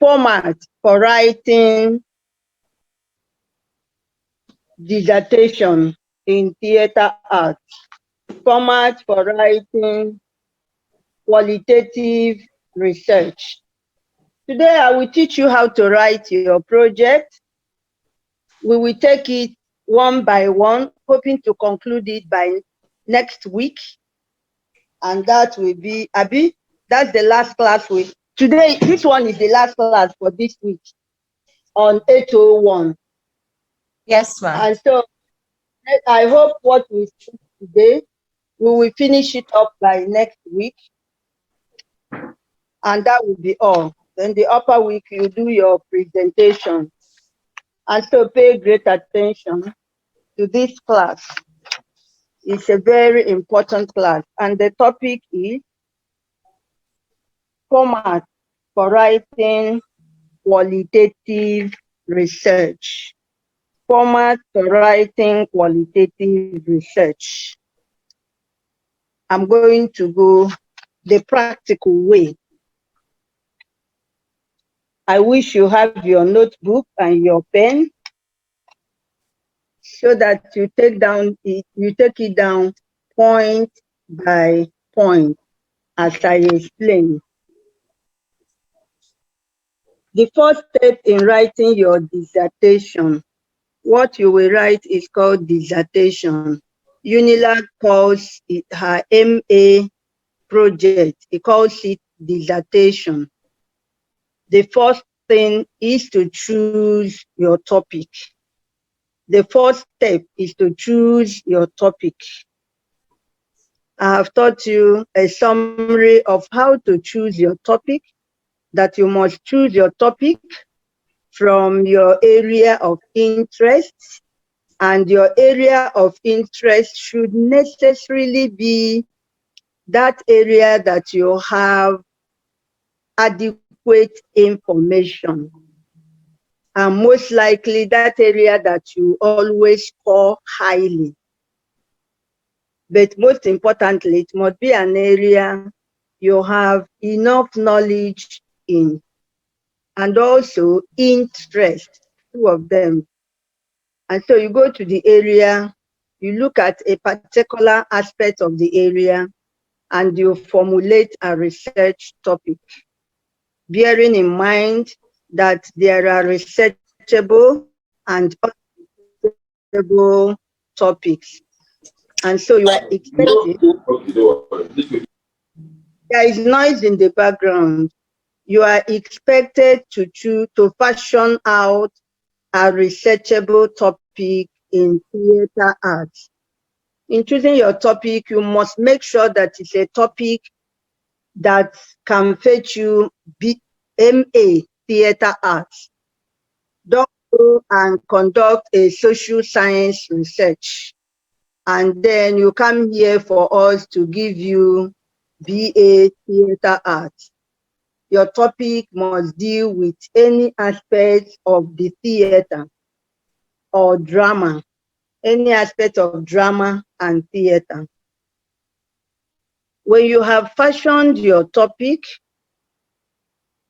format for writing dissertation in theater arts, format for writing qualitative research. Today, I will teach you how to write your project. We will take it one by one, hoping to conclude it by next week. And that will be, Abi, that's the last class today, this one is the last class for this week on 801. Yes, ma'am. And so I hope what we see today, we will finish it up by next week. And that will be all. Then the upper week, you do your presentation. And so pay great attention to this class. It's a very important class. And the topic is format for writing qualitative research. Format for writing qualitative research. I'm going to go the practical way. I wish you have your notebook and your pen so that you take it down point by point as I explain. The first step in writing your dissertation, what you will write is called dissertation. UNILAG calls it her MA project. It calls it dissertation. The first thing is to choose your topic. The first step is to choose your topic. I have taught you a summary of how to choose your topic, that you must choose your topic from your area of interest, and your area of interest should necessarily be that area that you have adequate information, and most likely that area that you always score highly. But most importantly, it must be an area you have enough knowledge in, and also interest, two of them. And so you go to the area, you look at a particular aspect of the area, and you formulate a research topic, bearing in mind that there are researchable and unresearchable topics. And so you are expected, there is noise in the background. You are expected to fashion out a researchable topic in theater arts. In choosing your topic, you must make sure that it's a topic that can fetch you MA theater arts. Don't go and conduct a social science research, and then you come here for us to give you BA theater arts. Your topic must deal with any aspect of the theater or drama, any aspect of drama and theater. When you have fashioned your topic,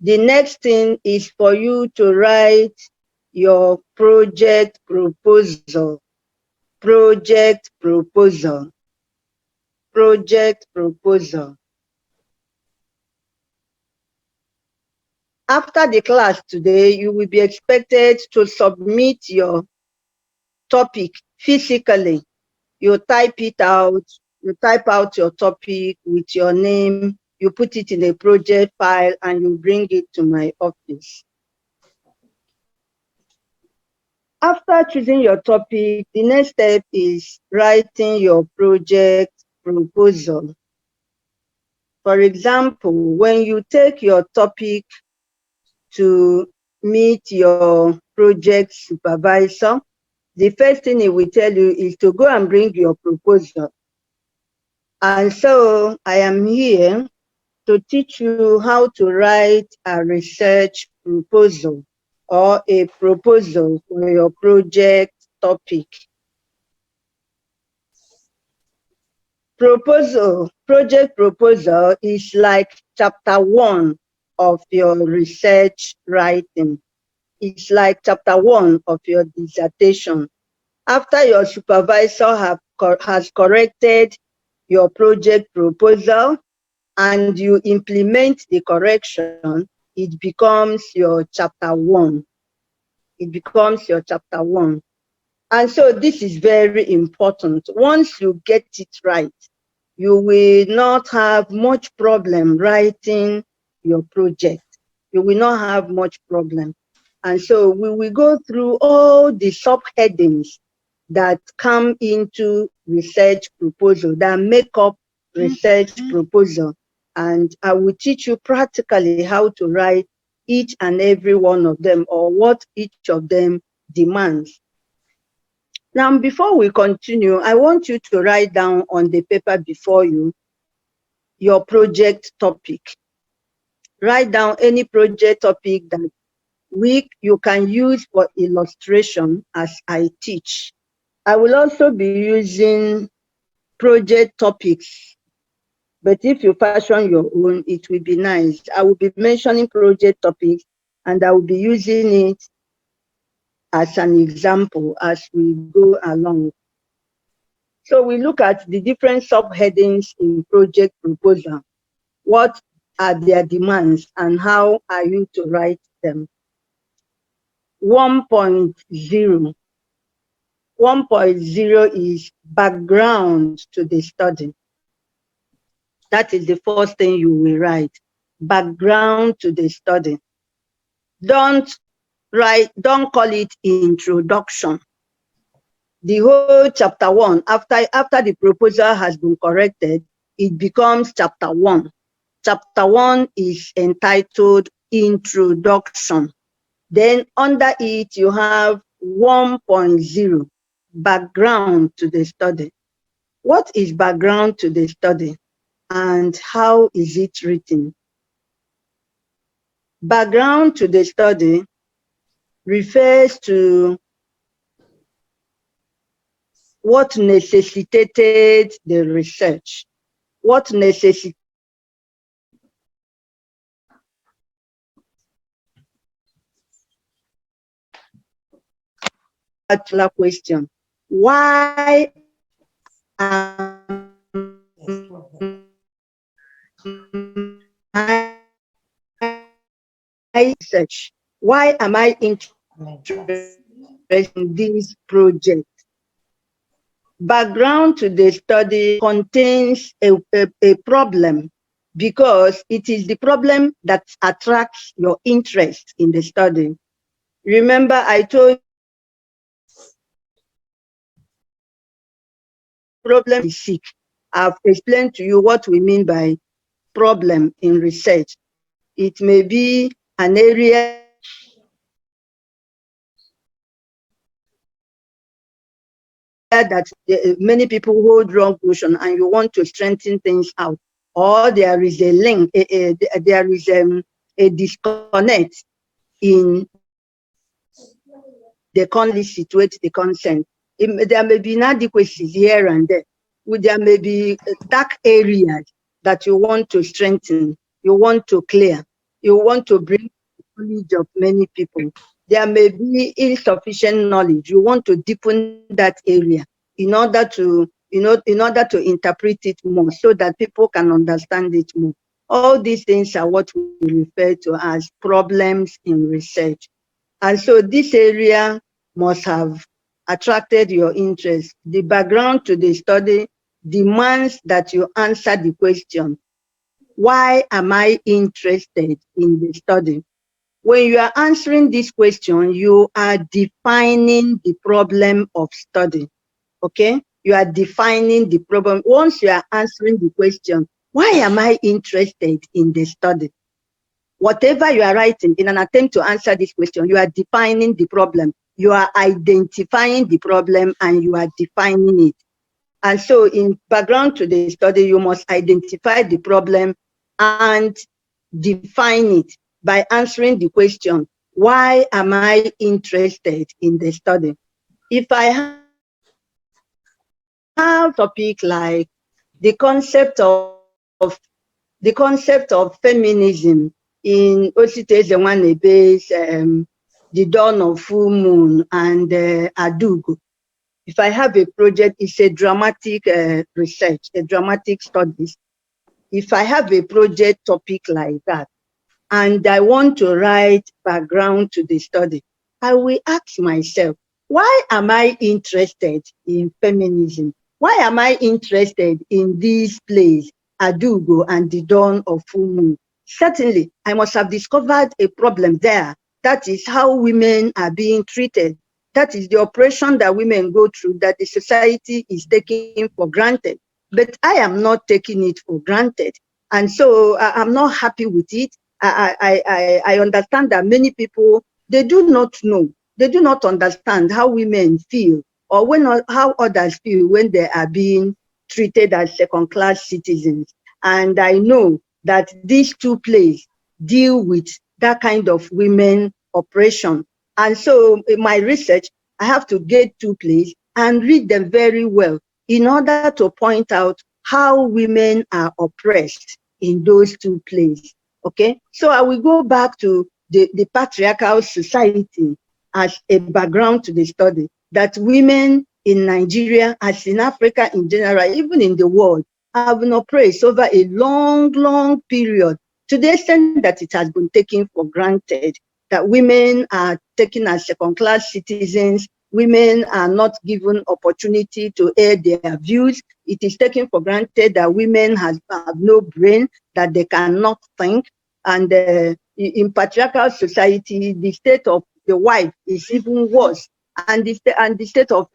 the next thing is for you to write your project proposal. Project proposal. Project proposal. After the class today, you will be expected to submit your topic physically. You type it out, you type out your topic with your name, you put it in a project file, and you bring it to my office. After choosing your topic, the next step is writing your project proposal. For example, when you take your topic to meet your project supervisor, the first thing he will tell you is to go and bring your proposal. And so I am here to teach you how to write a research proposal or a proposal for your project topic. Project proposal is like chapter 1 of your research writing. It's like chapter 1 of your dissertation. After your supervisor has corrected your project proposal and you implement the correction, it becomes your chapter 1. It becomes your chapter 1. And so this is very important. Once you get it right, you will not have much problem writing your project. You will not have much problem. And so we will go through all the subheadings that come into research proposal, that make up research proposal. And I will teach you practically how to write each and every one of them, or what each of them demands. Now, before we continue, I want you to write down on the paper before you your project topic. Write down any project topic that you can use for illustration as I teach. I will also be using project topics, but if you fashion your own, it will be nice. I will be mentioning project topics and I will be using it as an example as we go along. So we look at the different subheadings in project proposal. What are their demands and how are you to write them? 1.0. 1.0 is background to the study. That is the first thing you will write. Background to the study. Don't call it introduction. The whole chapter 1, after the proposal has been corrected, it becomes chapter 1. Chapter 1 is entitled Introduction. Then under it, you have 1.0, background to the study. What is background to the study and how is it written? Background to the study refers to what necessitated the research, what necessitated particular question. Why am I research? Why am I interested in this project? Background to the study contains a problem because it is the problem that attracts your interest in the study. Remember, I told problem is sick. I've explained to you what we mean by problem in research. It may be an area that many people hold wrong notion and you want to strengthen things out, or there is a link, there is a disconnect in the situate the consent. There may be inadequacies here and there. There may be dark areas that you want to strengthen, you want to clear, you want to bring knowledge of many people. There may be insufficient knowledge. You want to deepen that area in order to, in order to interpret it more so that people can understand it more. All these things are what we refer to as problems in research. And so this area must have attracted your interest. The background to the study demands that you answer the question, why am I interested in the study? When you are answering this question, you are defining the problem of study, okay? You are defining the problem. Once you are answering the question, why am I interested in the study? Whatever you are writing in an attempt to answer this question, you are defining the problem. You are identifying the problem and you are defining it. And so in background to the study, you must identify the problem and define it by answering the question, why am I interested in the study? If I have a topic like the concept of feminism in Osite Zewanebe's The Dawn of Full Moon and Adugo. If I have a project, it's a dramatic research, a dramatic studies. If I have a project topic like that, and I want to write background to the study, I will ask myself, why am I interested in feminism? Why am I interested in these plays, Adugo and The Dawn of Full Moon? Certainly, I must have discovered a problem there. That is how women are being treated. That is the oppression that women go through, that the society is taking for granted. But I am not taking it for granted. And so I'm not happy with it. I understand that many people, they do not know, they do not understand how women feel or how others feel when they are being treated as second-class citizens. And I know that these two plays deal with that kind of women oppression. And so in my research, I have to get two plays and read them very well in order to point out how women are oppressed in those two plays. Okay, so I will go back to the patriarchal society as a background to the study, that women in Nigeria, as in Africa in general, even in the world, have been oppressed over a long period, to the extent that it has been taken for granted, that women are taken as second-class citizens, women are not given opportunity to air their views. It is taken for granted that women have no brain, that they cannot think. And in patriarchal society, the state of the wife is even worse, and the state of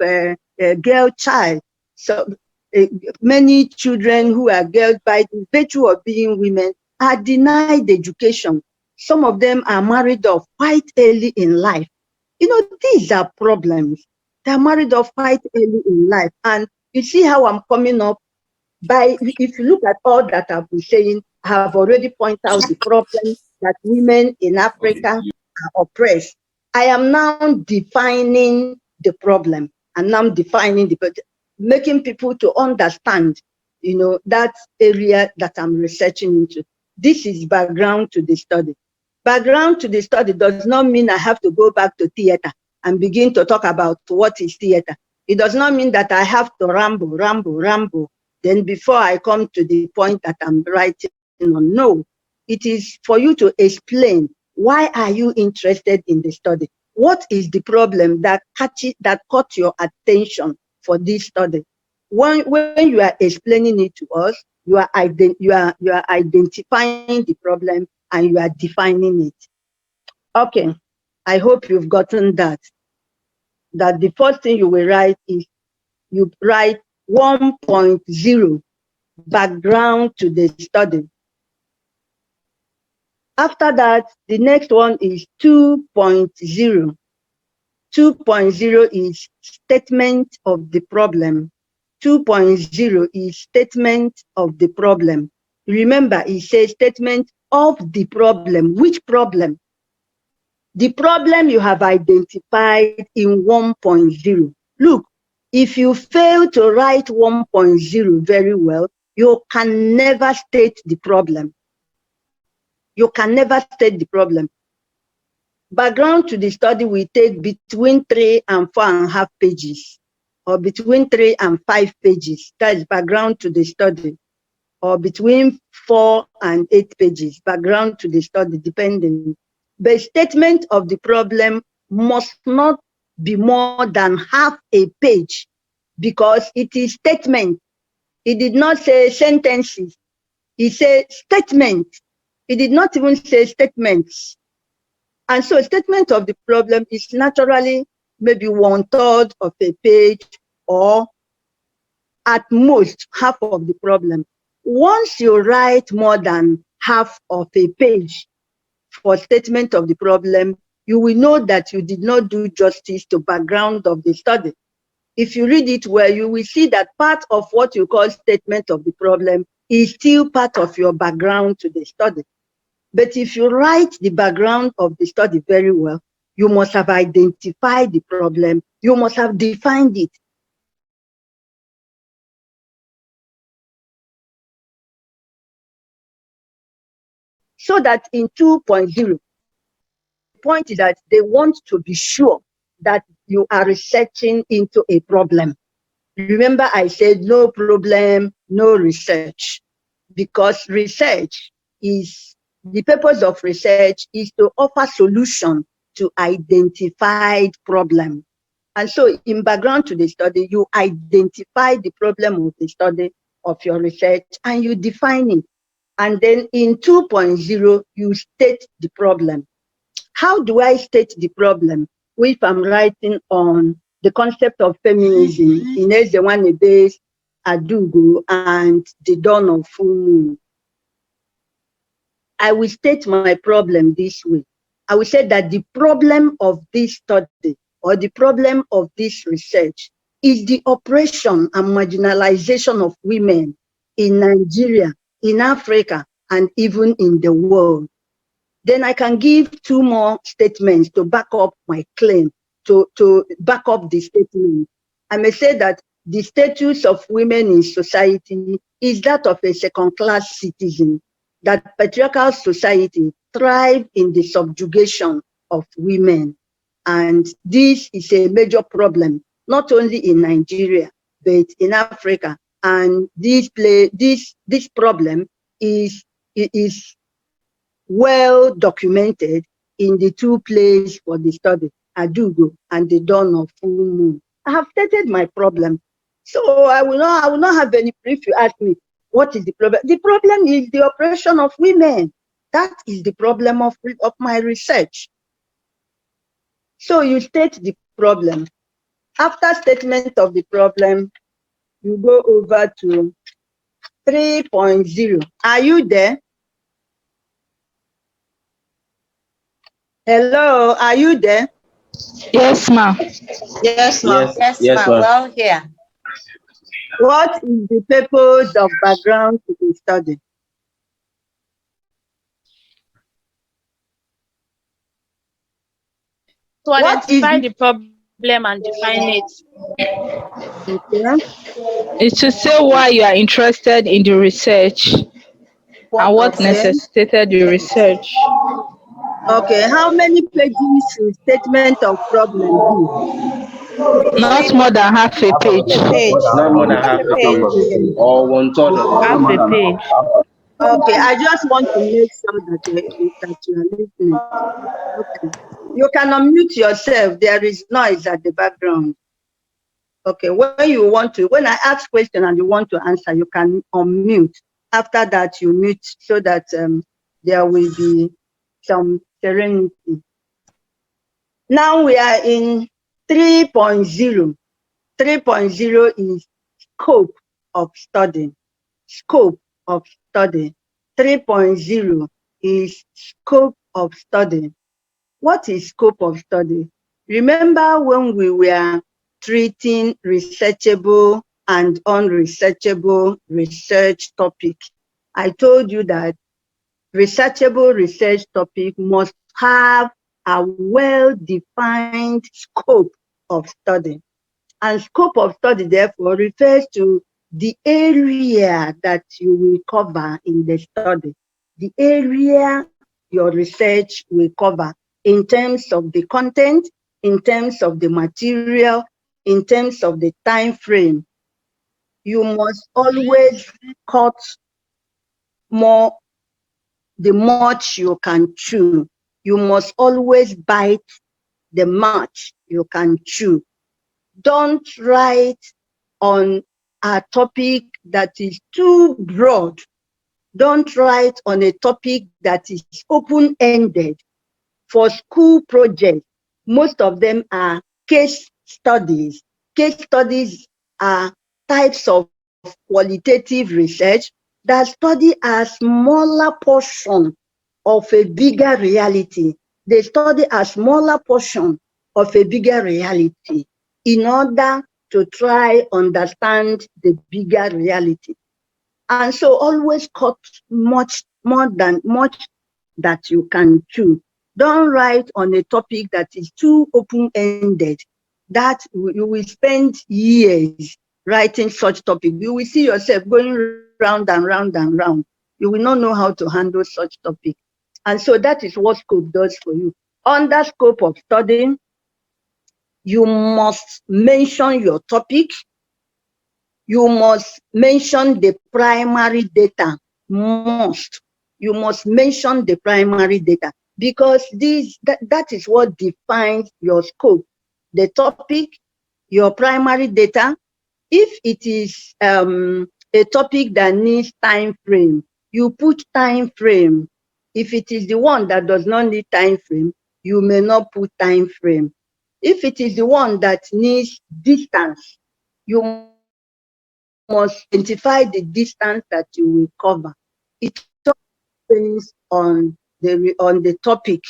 girl child. So uh, many children who are girls, by the virtue of being women, are denied education. Some of them are married off quite early in life. You know, these are problems. They're married off quite early in life. And you see how I'm coming up by, if you look at all that I've been saying, I have already pointed out the problem that women in Africa are oppressed. I am now defining the problem. I'm now defining making people to understand, you know, that area that I'm researching into. This is background to the study. Background to the study does not mean I have to go back to theater and begin to talk about what is theater. It does not mean that I have to ramble, then before I come to the point that I'm writing on. No, it is for you to explain, why are you interested in the study? What is the problem that caught your attention for this study? When you are explaining it to us, you are identifying the problem and you are defining it. Okay, I hope you've gotten that the first thing you will write is, you write 1.0, background to the study. After that, the next one is 2.0. 2.0 is statement of the problem. 2.0 is statement of the problem. Remember, it says statement of the problem. Which problem? The problem you have identified in 1.0. Look, if you fail to write 1.0 very well, you can never state the problem. You can never state the problem. Background to the study will take between 3 and 4.5 pages, or between 3 and 5 pages. That is background to the study. Or between 4 and 8 pages, background to the study, depending. The statement of the problem must not be more than half a page, because it is statement. It did not say sentences. It said statement. It did not even say statements. And so a statement of the problem is naturally maybe 1/3 of a page, or at most half of the problem. Once you write more than half of a page for statement of the problem, you will know that you did not do justice to background of the study. If you read it well, you will see that part of what you call statement of the problem is still part of your background to the study. But if you write the background of the study very well, you must have identified the problem, you must have defined it. So that in 2.0, the point is that they want to be sure that you are researching into a problem. Remember, I said no problem, no research, because research is the purpose of research is to offer solution to identified problem. And so in background to the study, you identify the problem of the study of your research and you define it. And then in 2.0, you state the problem. How do I state the problem if I'm writing on the concept of feminism in Ezewanebe's Adugo and the Dawn of Full Moon? I will state my problem this way. I will say that the problem of this study or the problem of this research is the oppression and marginalization of women in Nigeria, in Africa, and even in the world. Then I can give two more statements to back up my claim, to back up the statement. I may say that the status of women in society is that of a second-class citizen, that patriarchal society thrive in the subjugation of women. And this is a major problem, not only in Nigeria, but in Africa. And this problem is well documented in the two plays for the study, Adugo and the Dawn of Full Moon. I have stated my problem. So I will not have any if you ask me what is the problem. The problem is the oppression of women. That is the problem of my research. So you state the problem. After statement of the problem, you go over to 3.0. Are you there? Hello, are you there? Yes, ma'am. Yes, ma'am. Yes, ma'am. Well, here. What is the purpose of background to the study? To identify the problem and define it. Okay. It's to say why you are interested in the research and what Okay. necessitated the research. Okay. How many pages should statement of problem be? Not more than half a page. A page. Not more than Half half a a page. page or one third of it. Half a page. Okay. I just want to make sure that you are listening. Okay. You can unmute yourself. There is noise at the background. Okay. When I ask question and you want to answer, you can unmute. After that, you mute so that there will be some serenity. Now we are in 3.0. 3.0 is scope of study. Scope of study. 3.0 is scope of study. What is scope of study? Remember when we were treating researchable and unresearchable research topic? I told you that researchable research topic must have a well-defined scope of study. And scope of study, therefore, refers to the area that you will cover in the study, the area your research will cover in terms of the content, in terms of the material, in terms of the time frame. You must always cut more the much you can chew. You must always bite the much you can chew. Don't write on a topic that is too broad. Don't write on a topic that is open-ended. For school projects, most of them are case studies. Case studies are types of qualitative research that study a smaller portion of a bigger reality. They study a smaller portion of a bigger reality in order to try understand the bigger reality. And so always cut much that you can chew. Don't write on a topic that is too open-ended. That you will spend years writing such topic. You will see yourself going round and round and round. You will not know how to handle such topic. And so that is what scope does for you. Under scope of study, you must mention your topic. You must mention the primary data. You must mention the primary data, because that is what defines your scope. The topic, your primary data. If it is a topic that needs time frame, you put time frame. If it is the one that does not need time frame, you may not put time frame. If it is the one that needs distance, you must identify the distance that you will cover. It all depends on the topic,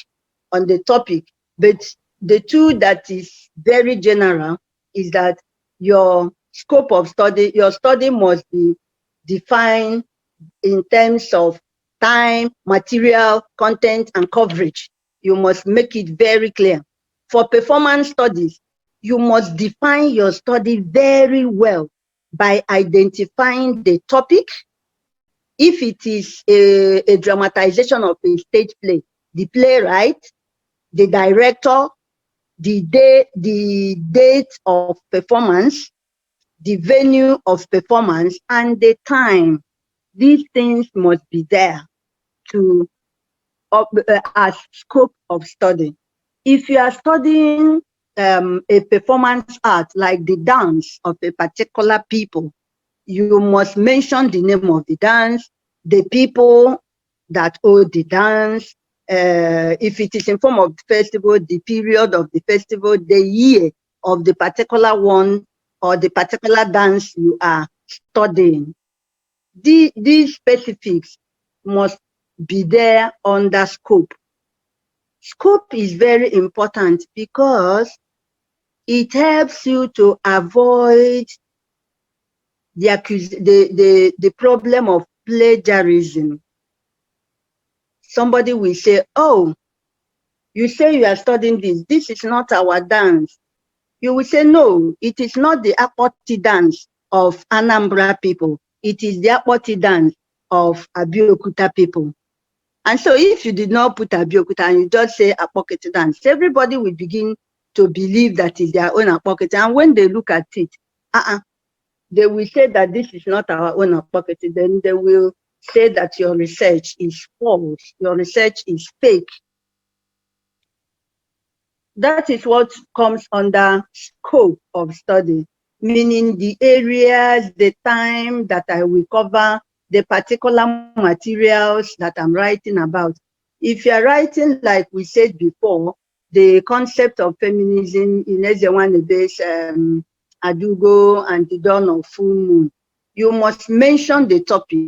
But the two that is very general is that your scope of study, your study must be defined in terms of time, material, content, and coverage. You must make it very clear. For performance studies, you must define your study very well by identifying the topic. If it is a dramatization of a stage play, the playwright, the director, the date of performance, the venue of performance, and the time. These things must be there to as scope of study. If you are studying a performance art like the dance of a particular people, you must mention the name of the dance, the people that own the dance. If it is in form of festival, the period of the festival, the year of the particular one or the particular dance you are studying. These specifics must be there under scope. Scope is very important because it helps you to avoid the problem of plagiarism. Somebody will say, oh, you say you are studying this. This is not our dance. You will say, no, it is not the Akpoti dance of Anambra people. It is the Akpoti dance of Abeokuta people. And so if you did not put Abeokuta and you just say Akpokete dance, everybody will begin to believe that it's their own Akpokete. And when they look at it, they will say that this is not our own Akpokete. Then they will say that your research is false, your research is fake. That is what comes under scope of study, meaning the areas, the time that I will cover, the particular materials that I'm writing about. If you're writing, like we said before, the concept of feminism in Ezewanebe's Adugo and the Dawn of Full Moon, you must mention the topic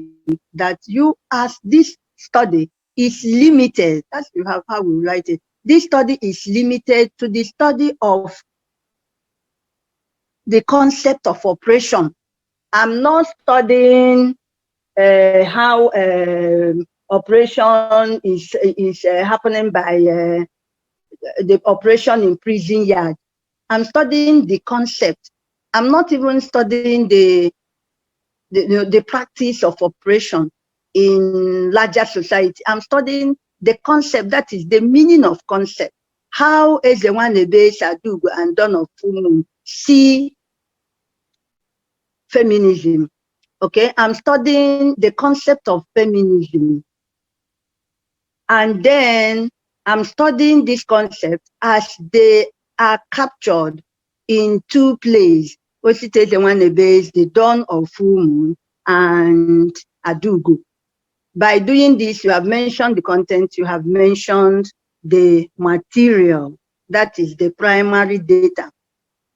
that you, as this study is limited. That's how we write it. This study is limited to the study of the concept of operation. I'm not studying how operation is happening by the operation in prison yard. I'm studying the concept. I'm not even studying the practice of operation in larger society. I'm studying the concept, that is the meaning of concept. How Ezewanebe, Shadugu, and Dawn of Full Moon see feminism. Okay, I'm studying the concept of feminism. And then I'm studying this concept as they are captured in two plays. Osite Ezewanebe's The Dawn of Full Moon and Adugu. By doing this, you have mentioned the content, you have mentioned the material, that is the primary data.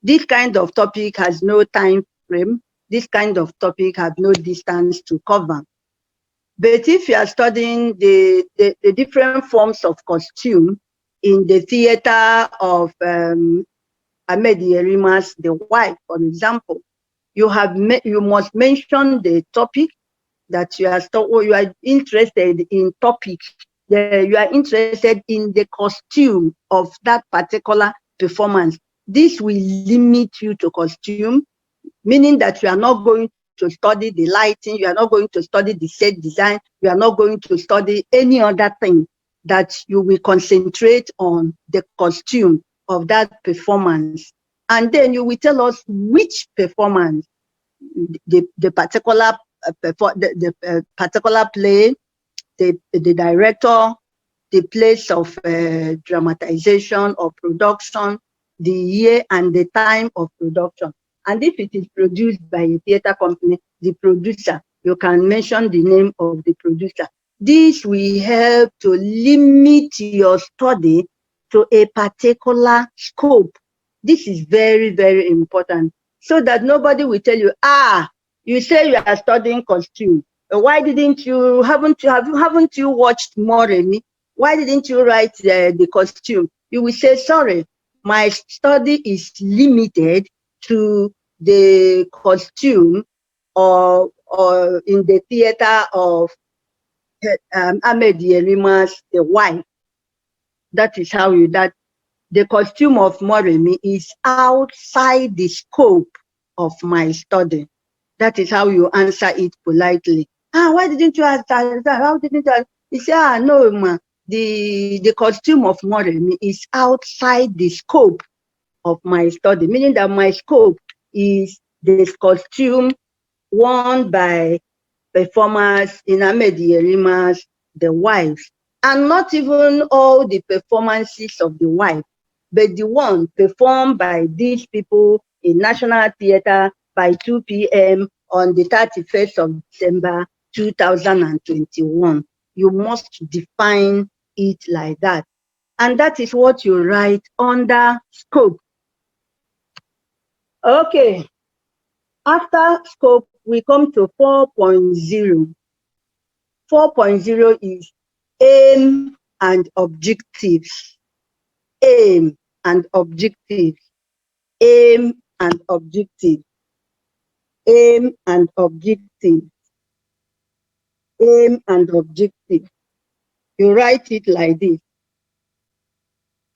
This kind of topic has no time frame. This kind of topic has no distance to cover. But if you are studying the different forms of costume in the theater of Ahmed Yerima's The Wife, for example, you must mention the topic that you are interested in topics. You are interested in the costume of that particular performance. This will limit you to costume, meaning that you are not going to study the lighting, you are not going to study the set design, you are not going to study any other thing. that you will concentrate on the costume of that performance. And then you will tell us which performance, the particular particular play, the director, the place of dramatization or production, the year and the time of production. And if it is produced by a theater company, the producer, you can mention the name of the producer. This will help to limit your study to a particular scope. This is very, very important, so that nobody will tell you, you say you are studying costume. Why didn't you, haven't you watched Moremi? Why didn't you write the costume? You will say, sorry, my study is limited to the costume or in the theater of Ahmed Yerima's The Wife. That is how the costume of Moremi is outside the scope of my study. That is how you answer it politely. Why didn't you ask that? How didn't you? He said, no, ma. The costume of Moremi is outside the scope of my study, meaning that my scope is this costume worn by performers in Ahmed Yerima's The Wives, and not even all the performances of The Wife, but the one performed by these people in National Theatre by 2 p.m. on the 31st of December 2021. You must define it like that. And that is what you write under scope. Okay. After scope, we come to 4.0. 4.0 is aim and objectives. Aim and objectives. Aim and objectives. Aim and objectives. Aim and objectives. You write it like this.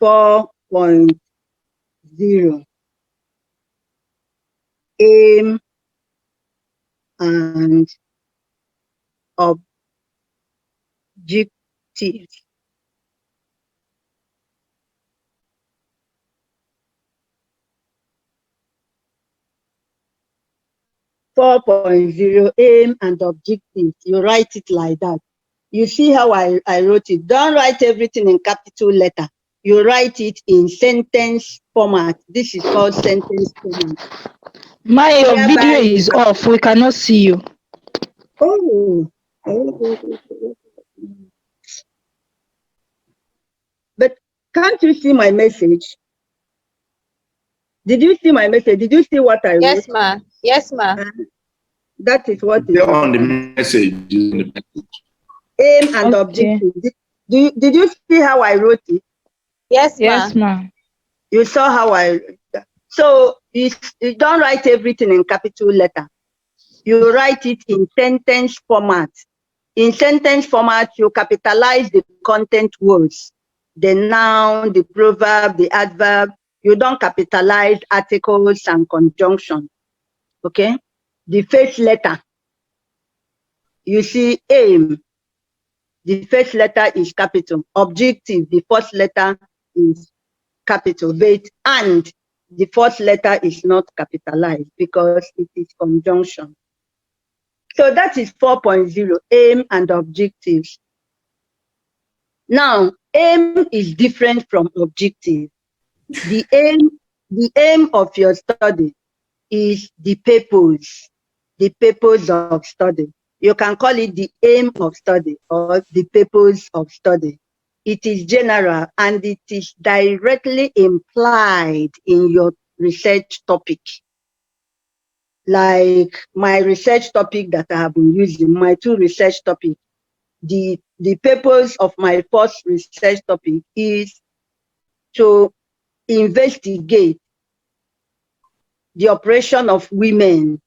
4.0. Aim and objectives. Aim and objectives. You write it like that. You see how I wrote it. Don't write everything in capital letter. You write it in sentence format. This is called sentence format. Your video is off. We cannot see you. Oh. But can't you see my message? Did you see my message? Did you see what I wrote? Yes, ma. Yes, ma. That is what is on the message. Aim and objective. Did you see how I wrote it? Yes, ma. Yes, ma. You saw how so you don't write everything in capital letter. You write it in sentence format. In sentence format, you capitalize the content words, the noun, the proverb, the adverb. You don't capitalize articles and conjunction. Okay? The first letter, you see aim. The first letter is capital. Objective, the first letter is capital. But and the first letter is not capitalized because it is conjunction. So that is 4.0, aim and objectives. Now, aim is different from objective. The aim of your study is the purpose of study. You can call it the aim of study or the purpose of study. It is general and it is directly implied in your research topic. Like my research topic that I have been using, my two research topics, the purpose of my first research topic is to investigate the operation of women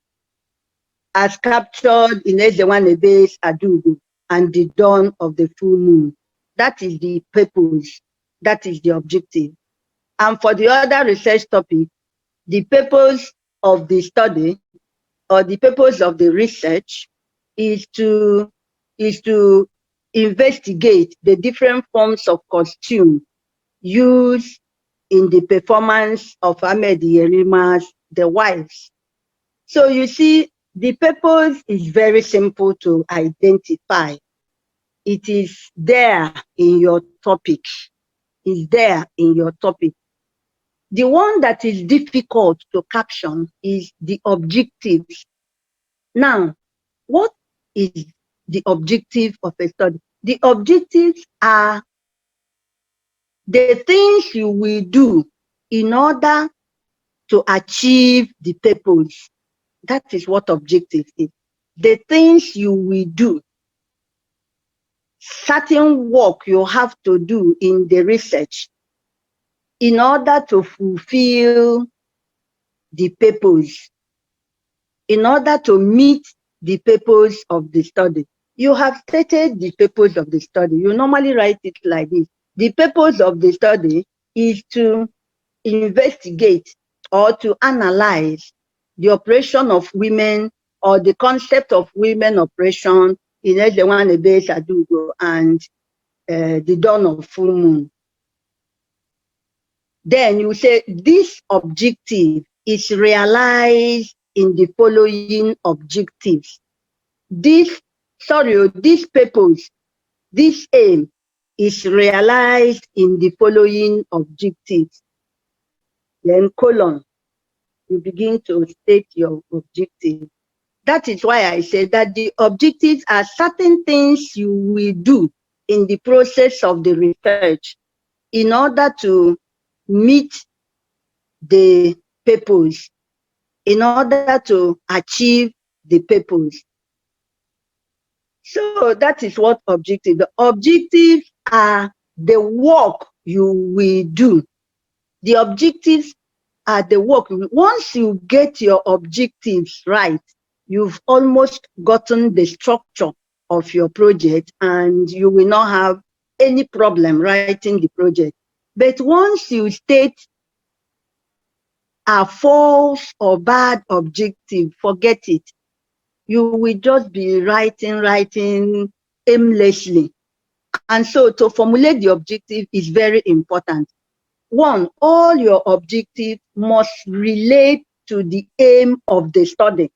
as captured in Ezewanebe's Adugu and the dawn of the full moon. That is the purpose. That is the objective. And for the other research topic, the purpose of the study or the purpose of the research is to investigate the different forms of costume used in the performance of Ahmed Yerima's The Wives. So you see, the purpose is very simple to identify. It is there in your topic. Is there in your topic. The one that is difficult to caption is the objectives. Now, what is the objective of a study? The objectives are the things you will do in order to achieve the purpose. That is what objective is. The things you will do, certain work you have to do in the research in order to fulfill the purpose, in order to meet the purpose of the study. You have stated the purpose of the study. You normally write it like this. The purpose of the study is to investigate or to analyze the operation of women or the concept of women operation in Ezewanebe Sadugo and the dawn of full moon. Then you say this objective is realized in the following objectives. This purpose, this aim is realized in the following objectives. Then colon, you begin to state your objective. That is why I say that the objectives are certain things you will do in the process of the research in order to meet the purpose, in order to achieve the purpose. So that is what objective. The objectives are the work you will do. The objectives are the work. Once you get your objectives right, you've almost gotten the structure of your project and you will not have any problem writing the project. But once you state a false or bad objective, forget it. You will just be writing aimlessly. And so to formulate the objective is very important. One, all your objectives must relate to the aim of the study,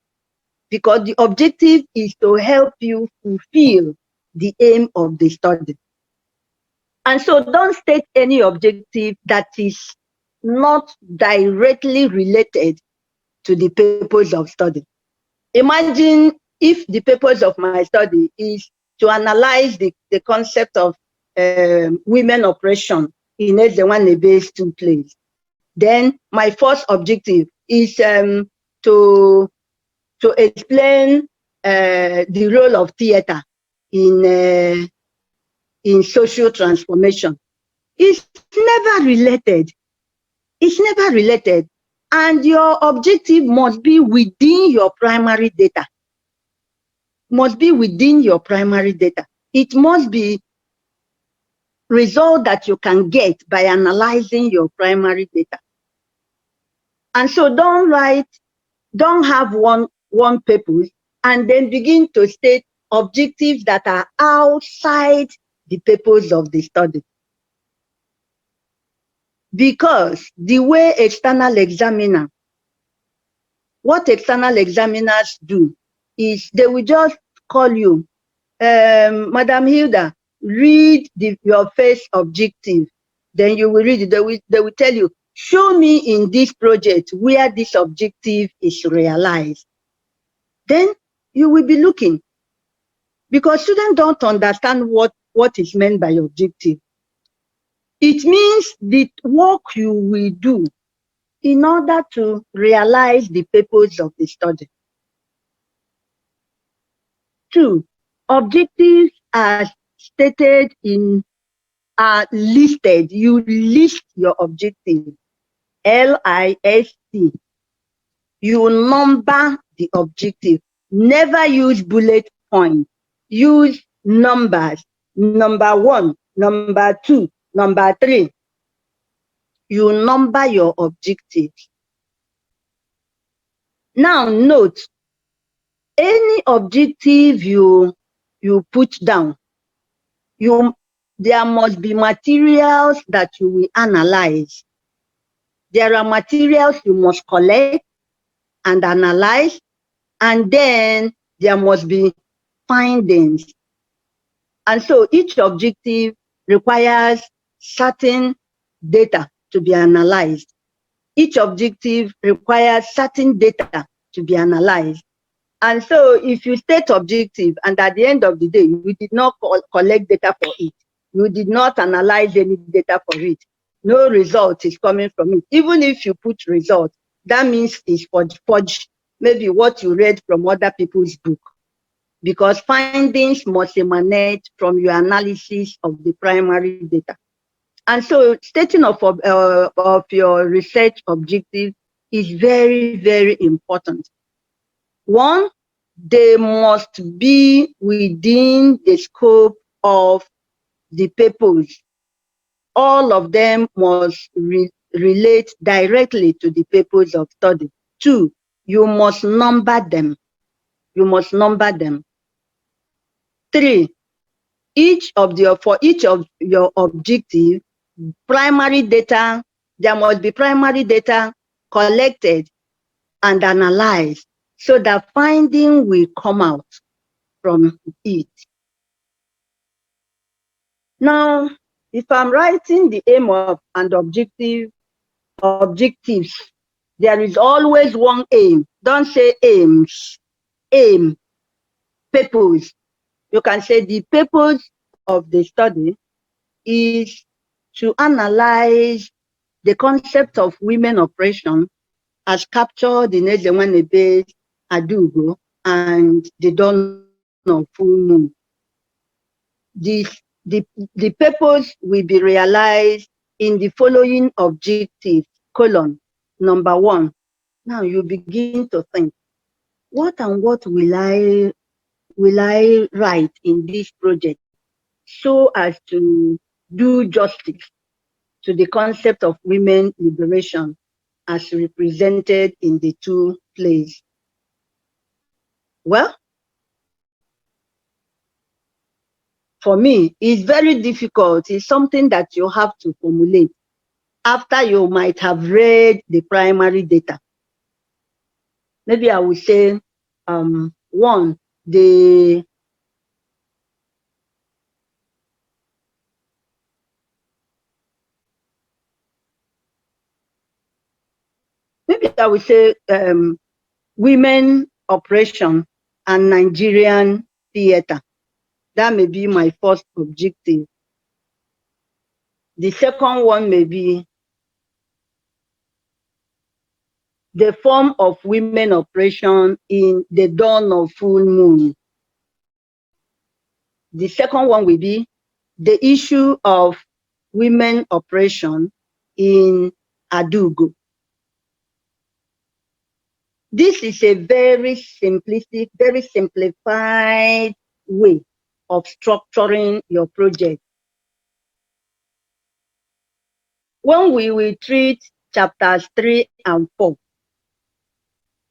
because the objective is to help you fulfill the aim of the study. And so don't state any objective that is not directly related to the purpose of study. Imagine if the purpose of my study is to analyze the concept of women oppression in Ezewanebe two place. Then my first objective is to explain the role of theater in social transformation. It's never related. It's never related. And your objective must be within your primary data. Must be within your primary data. It must be result that you can get by analyzing your primary data. And so don't have one purpose and then begin to state objectives that are outside the purpose of the study. Because the way what external examiners do is they will just call you, Madam Hilda, read your first objective. Then you will read it. They will tell you, show me in this project where this objective is realized. Then you will be looking, because students don't understand what is meant by objective. It means the work you will do in order to realize the purpose of the study. 2, objectives are stated are listed. You list your objective, LIST. You number the objective. Never use bullet points. Use numbers. Number 1, number 2, number 3. You number your objectives. Now note, any objective you put down, you there must be materials that you will analyze. There are materials you must collect and analyze, and then there must be findings. And so each objective requires certain data to be analyzed. Each objective requires certain data to be analyzed. And so if you state objective and at the end of the day, you did not collect data for it, you did not analyze any data for it, no result is coming from it. Even if you put result, that means it's forged, maybe what you read from other people's book, because findings must emanate from your analysis of the primary data. And so stating of your research objective is very, very important. One, they must be within the scope of the purpose. All of them must relate directly to the purpose of study. Two, you must number them. You must number them. Three, for each of your objective, primary data, there must be primary data collected and analyzed so that finding will come out from it. Now, if I'm writing the aim of and objectives, there is always one aim. Don't say aims. Aim, purpose. You can say the purpose of the study is to analyze the concept of women oppression as captured in Ezewanebe, Adugo, and the dawn of full moon. The purpose will be realized in the following objectives, colon, number one. Now you begin to think, what and what will I write in this project so as to do justice to the concept of women liberation as represented in the two plays? Well, for me, it's very difficult. It's something that you have to formulate after you might have read the primary data. Maybe I will say, one, maybe I will say women oppression and Nigerian theater. That may be my first objective. The second one may be the form of women oppression in the dawn of full moon. The second one will be the issue of women oppression in Adugo. This is a very simplistic, very simplified way of structuring your project. When we will treat chapters 3 and 4,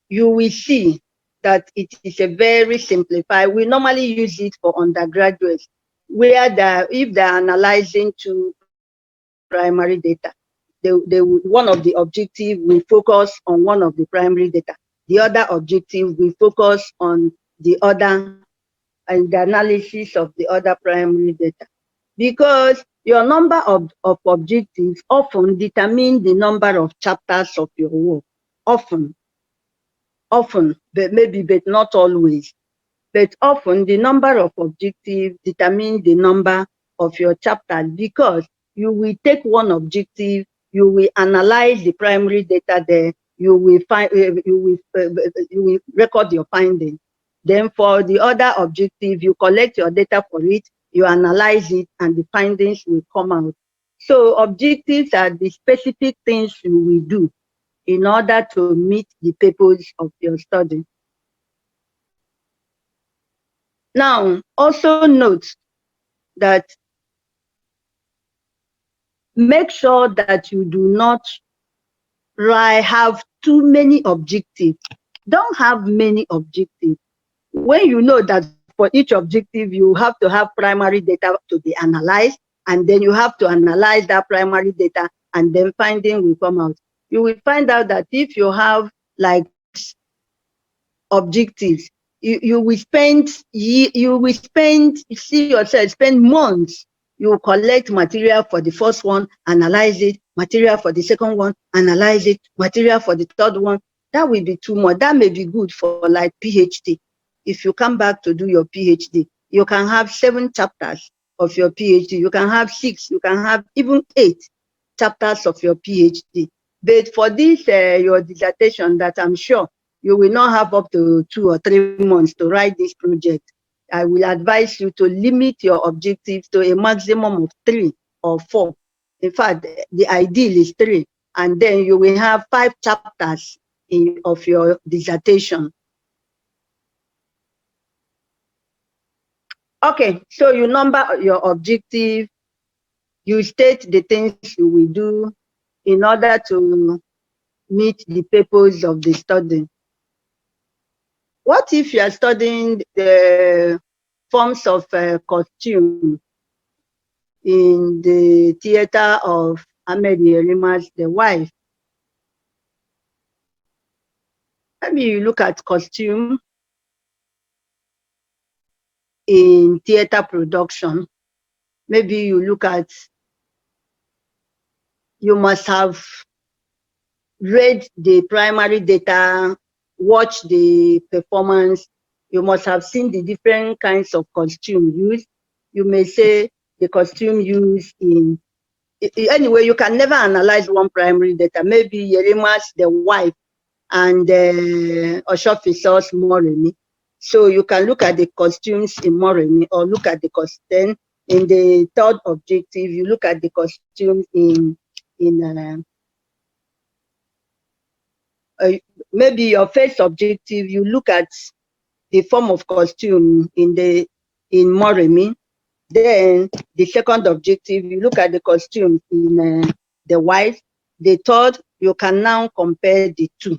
you will see that it is a very simplified. We normally use it for undergraduates, where if they're analyzing two primary data, one of the objectives will focus on one of the primary data. The other objective will focus on the other and the analysis of the other primary data. Because your number of objectives often determine the number of chapters of your work. Often, but not always. But often the number of objectives determine the number of your chapters, because you will take one objective, you will analyze the primary data there, you will record your findings. Then for the other objective, you collect your data for it, you analyze it, and the findings will come out. So objectives are the specific things you will do in order to meet the purpose of your study. Now, also note that make sure that you do not have too many objectives. Don't have many objectives. When you know that for each objective, you have to have primary data to be analyzed, and then you have to analyze that primary data, and then finding will come out. You will find out that if you have like objectives, you will spend see yourself spend months. You will collect material for the first one, analyze it, material for the second one, analyze it, material for the third one. That will be too much. That may be good for like PhD. If you come back to do your PhD, you can have 7 chapters of your PhD. You can have 6, you can have even 8 chapters of your PhD. But for this, your dissertation, that I'm sure you will not have up to 2 or 3 months to write this project. I will advise you to limit your objectives to a maximum of 3 or 4. In fact, the ideal is 3, and then you will have 5 chapters of your dissertation. Okay, so you number your objective, you state the things you will do in order to meet the purpose of the study. What if you are studying the forms of costume in the theater of Ahmed Yerima's The Wife? Maybe you look at costume in theater production. Maybe you look at, you must have read the primary data, watch the performance. You must have seen the different kinds of costume used. You may say the costume used in, anyway, you can never analyze one primary data. Maybe Yerima's The Wife and Oshofiso's Moremi. So you can look at the costumes in Moremi, or look at the costume in the third objective. You look at the costumes in maybe your first objective. You look at the form of costume in Moremi. Then the second objective, you look at the costume in The Wife. The third, you can now compare the two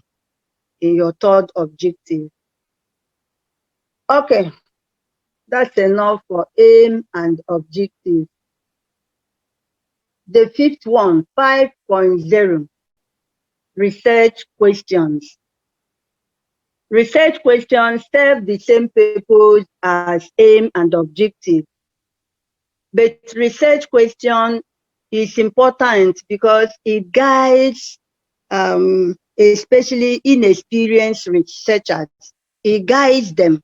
in your third objective. Okay, that's enough for aim and objective. The fifth one, 5.0, research questions. Research questions serve the same purpose as aim and objective. But research question is important because it guides, especially inexperienced researchers, it guides them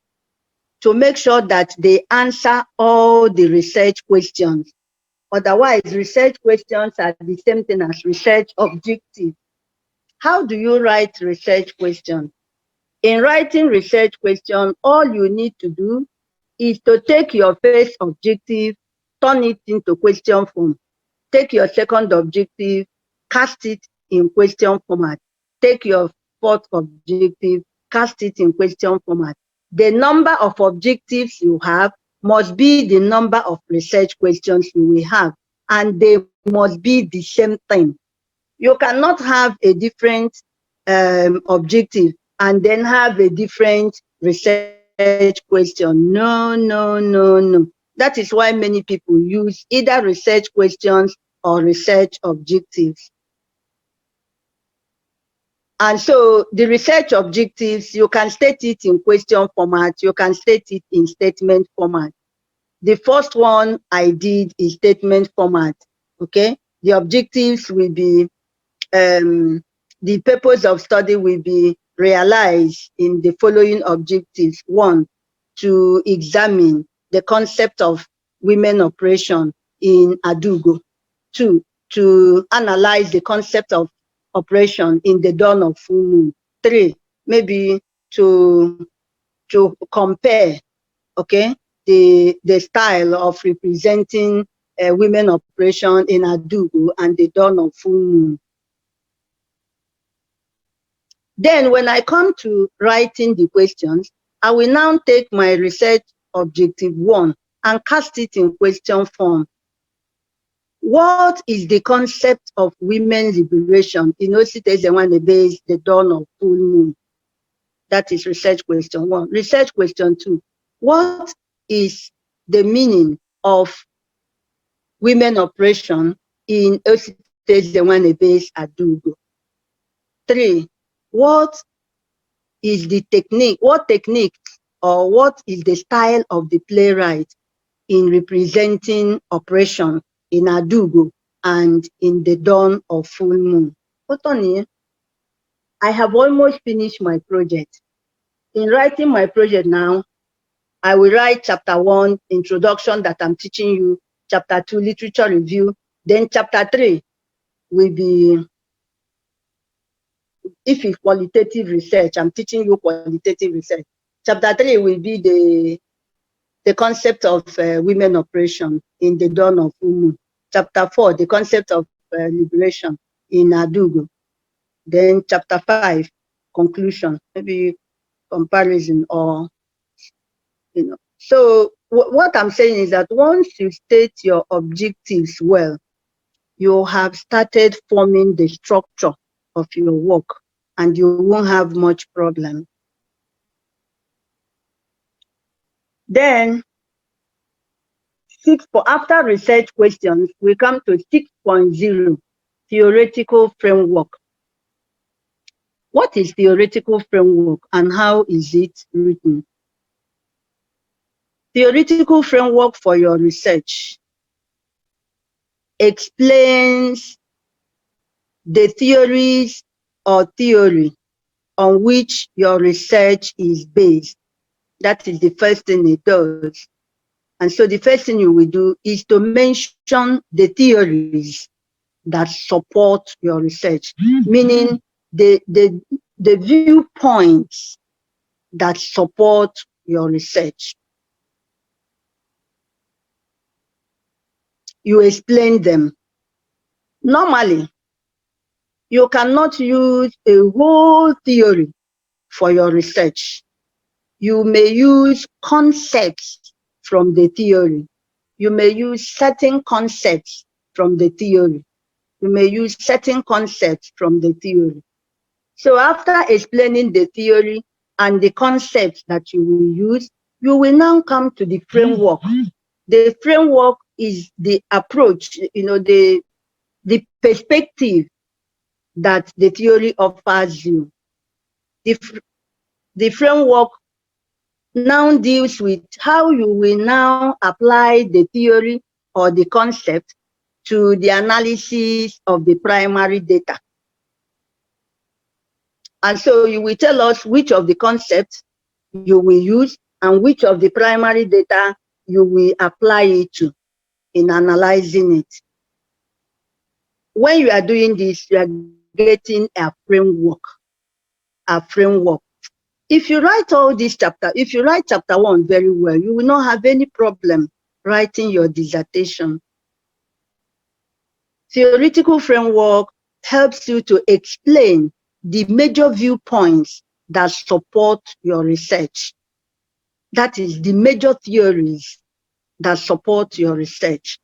to make sure that they answer all the research questions. Otherwise, research questions are the same thing as research objective. How do you write research questions? In writing research question, all you need to do is to take your first objective, turn it into question form. Take your second objective, cast it in question format. Take your fourth objective, cast it in question format. The number of objectives you have must be the number of research questions you will have, and they must be the same thing. You cannot have a different objective and then have a different research question. No, no, no, no. That is why many people use either research questions or research objectives. And so the research objectives, you can state it in question format, you can state it in statement format. The first one I did is statement format, okay? The objectives will be, the purpose of study will be realized in the following objectives. 1, to examine the concept of women operation in Adugo. 2, to analyze the concept of operation in the dawn of full moon. 3, maybe to compare, okay, the style of representing women operation in Adugo and the dawn of full moon. Then when I come to writing the questions, I will now take my research objective 1 and cast it in question form. What is the concept of women's liberation? You know, the dawn of full moon. That is research question 1. Research question 2. What is the meaning of women oppression in Ositezewanebe Adugo? 3, what is the technique, what technique or what is the style of the playwright in representing oppression in Adugo and in the dawn of full moon? Otoni, I have almost finished my project. In writing my project now, I will write chapter 1, introduction that I'm teaching you, chapter 2, literature review, then chapter 3 will be, if it's qualitative research, I'm teaching you qualitative research. Chapter 3 will be the concept of women oppression in the dawn of Umu. Chapter 4, the concept of liberation in Adugo. Then chapter 5, conclusion, maybe comparison or, you know. So what I'm saying is that once you state your objectives well, you have started forming the structure of your work and you won't have much problem. Then after research questions, we come to 6.0, theoretical framework. What is theoretical framework and how is it written? Theoretical framework for your research explains the theories or theory on which your research is based. That is the first thing it does. And so the first thing you will do is to mention the theories that support your research, meaning the viewpoints that support your research. You explain them. Normally, you cannot use a whole theory for your research. You may use concepts from the theory. You may use certain concepts from the theory. You may use certain concepts from the theory. So after explaining the theory and the concepts that you will use, you will now come to the framework. The framework is the approach, the perspective that the theory offers you. The framework now deals with how you will now apply the theory or the concept to the analysis of the primary data. And so you will tell us which of the concepts you will use and which of the primary data you will apply it to in analyzing it. When you are doing this, you are getting a framework. If you write all this chapter, if you write chapter 1 very well, you will not have any problem writing your dissertation. Theoretical framework helps you to explain the major viewpoints that support your research. That is the major theories that support your research.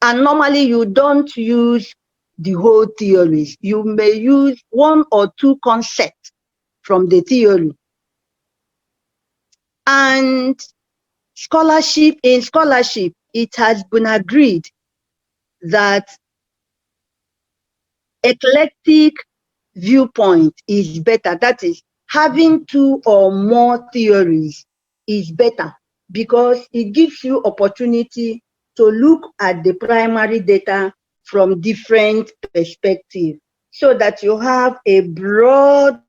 And normally you don't use the whole theories. You may use 1 or 2 concepts from the theory. And in scholarship, it has been agreed that eclectic viewpoint is better. That is, having 2 or more theories is better because it gives you opportunity to look at the primary data from different perspectives so that you have a broad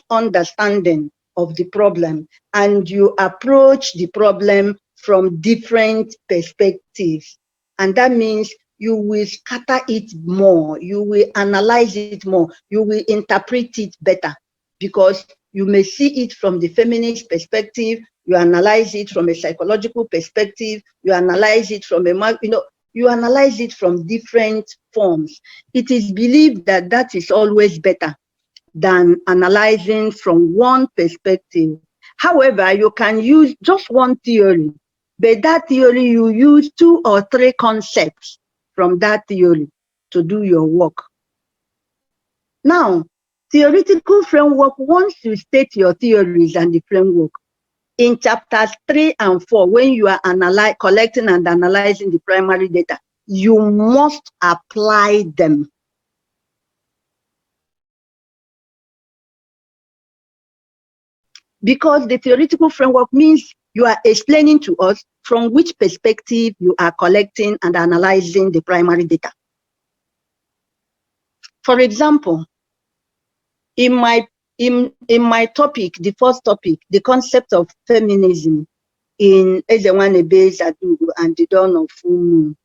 understanding of the problem and you approach the problem from different perspectives. And that means you will scatter it more, you will analyze it more, you will interpret it better because you may see it from the feminist perspective, you analyze it from a psychological perspective, you analyze it from you analyze it from different forms. It is believed that that is always better than analyzing from one perspective. However, you can use just one theory, but that theory you use 2 or 3 concepts from that theory to do your work. Now, theoretical framework, once you state your theories and the framework, in chapters 3 and 4, when you are collecting and analyzing the primary data, you must apply them. Because the theoretical framework means you are explaining to us from which perspective you are collecting and analyzing the primary data. For example, in my topic, the first topic, the concept of feminism in Ezewanebe Zadugu and the Dawn of Full Moon,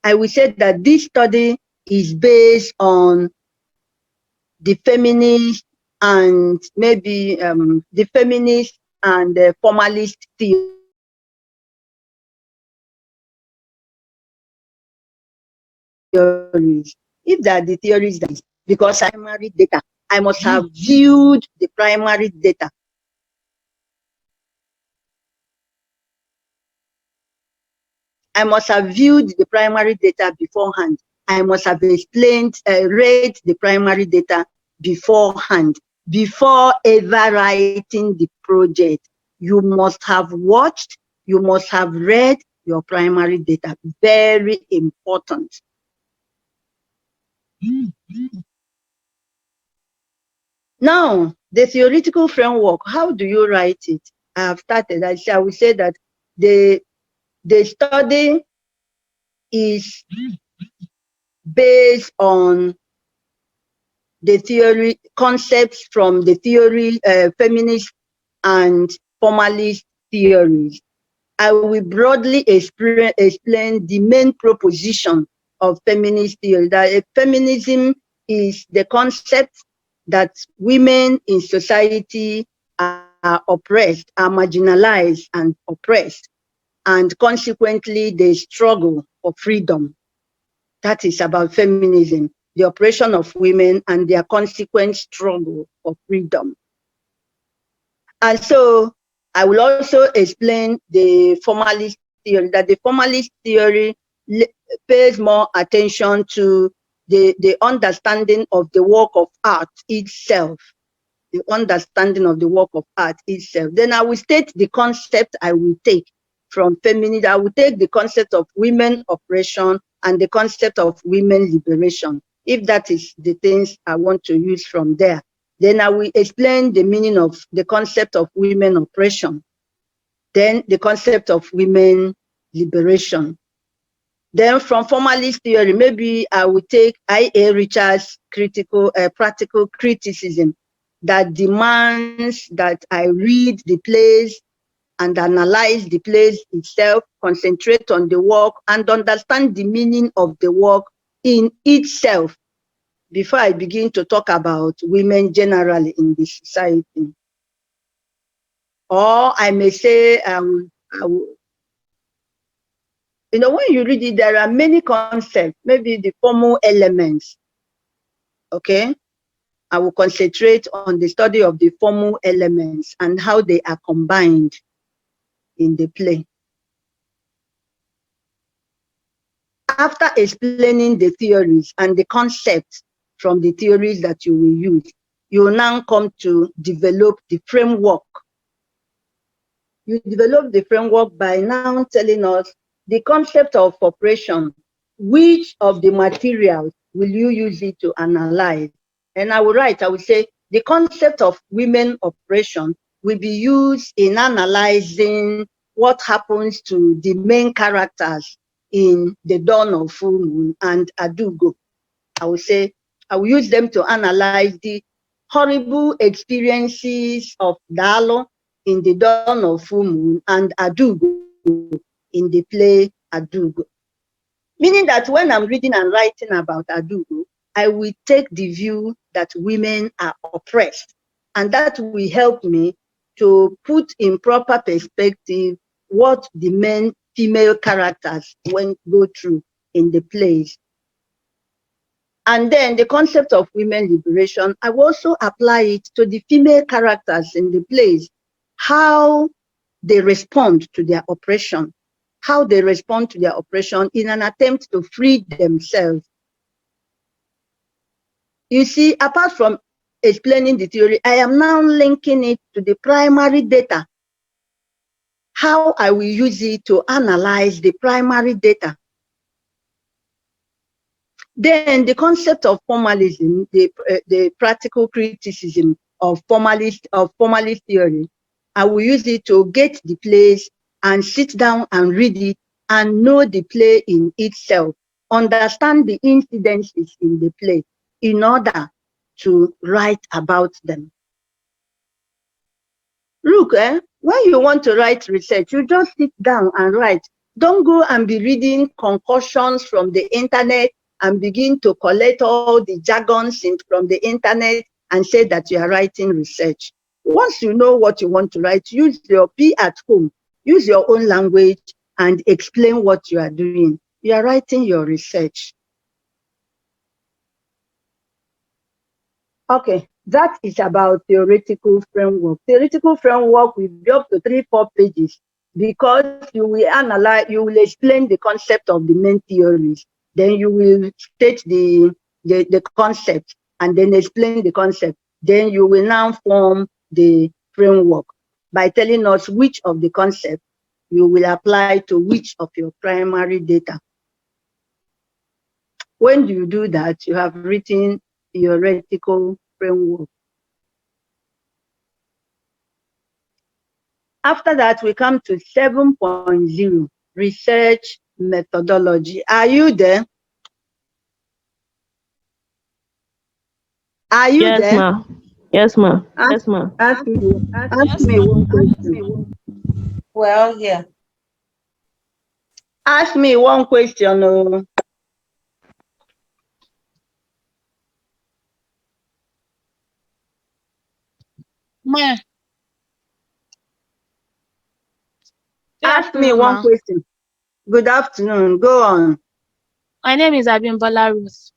I will say that this study is based on the feminist and maybe the feminist and the formalist theories. If that the theories that is, because primary data, I must have viewed the primary data. I must have viewed the primary data beforehand. I must have explained, read the primary data beforehand. Before ever writing the project, you must have watched, you must have read your primary data. Very important. Now, the theoretical framework, how do you write it? I have started. I will say that the study is based on the theory concepts from the theory, feminist and formalist theories. I will broadly explain the main proposition of feminist theory, that feminism is the concept that women in society are oppressed, are marginalized and oppressed, and consequently they struggle for freedom. That is about feminism, the oppression of women and their consequent struggle for freedom. And so I will also explain the formalist theory, that the formalist theory pays more attention to the understanding of the work of art itself, the understanding of the work of art itself. Then I will state the concept I will take from feminism. I will take the concept of women oppression and the concept of women liberation, if that is the things I want to use from there. Then I will explain the meaning of the concept of women oppression, then the concept of women liberation. Then from formalist theory, maybe I will take I.A. Richards' practical criticism that demands that I read the plays and analyze the plays itself, concentrate on the work and understand the meaning of the work in itself before I begin to talk about women generally in the society. Or I may say, you know, when you read it, there are many concepts, maybe the formal elements, okay? I will concentrate on the study of the formal elements and how they are combined in the play. After explaining the theories and the concepts from the theories that you will use, you will now come to develop the framework. You develop the framework by now telling us the concept of operation, which of the materials will you use it to analyze? And I will write, I will say, the concept of women oppression will be used in analyzing what happens to the main characters in The Dawn of Full Moon and Adugo. I will say, I will use them to analyze the horrible experiences of Dalo in The Dawn of Full Moon and Adugo in the play Adugo. Meaning that when I'm reading and writing about Adugo, I will take the view that women are oppressed. And that will help me to put in proper perspective what the female characters go through in the plays. And then the concept of women liberation, I will also apply it to the female characters in the plays, how they respond to their oppression, how they respond to their oppression in an attempt to free themselves. You see, apart from explaining the theory, I am now linking it to the primary data. How I will use it to analyze the primary data. Then the concept of formalism, the practical criticism of formalist theory, I will use it to get the plays and sit down and read it and know the play in itself, understand the incidences in the play in order to write about them. Look, when you want to write research, you just sit down and write. Don't go and be reading concoctions from the internet and begin to collect all the jargons from the internet and say that you are writing research. Once you know what you want to write, be at home, use your own language and explain what you are doing. You are writing your research. Okay, that is about theoretical framework. Theoretical framework will be up to 3-4 pages because you will analyze, you will explain the concept of the main theories. Then you will state the concept and then explain the concept. Then you will now form the framework by telling us which of the concepts you will apply to which of your primary data. When you do that, you have written theoretical framework. After that, we come to 7.0, research methodology. Are you there? Are you Yes, there? ma. Yes, ma. Ask me one question. Well, yeah. Ask me one question. Oh. Ma. Good Ask me afternoon, one ma. question. Good afternoon. Go on. My name is Abimbola Ruth.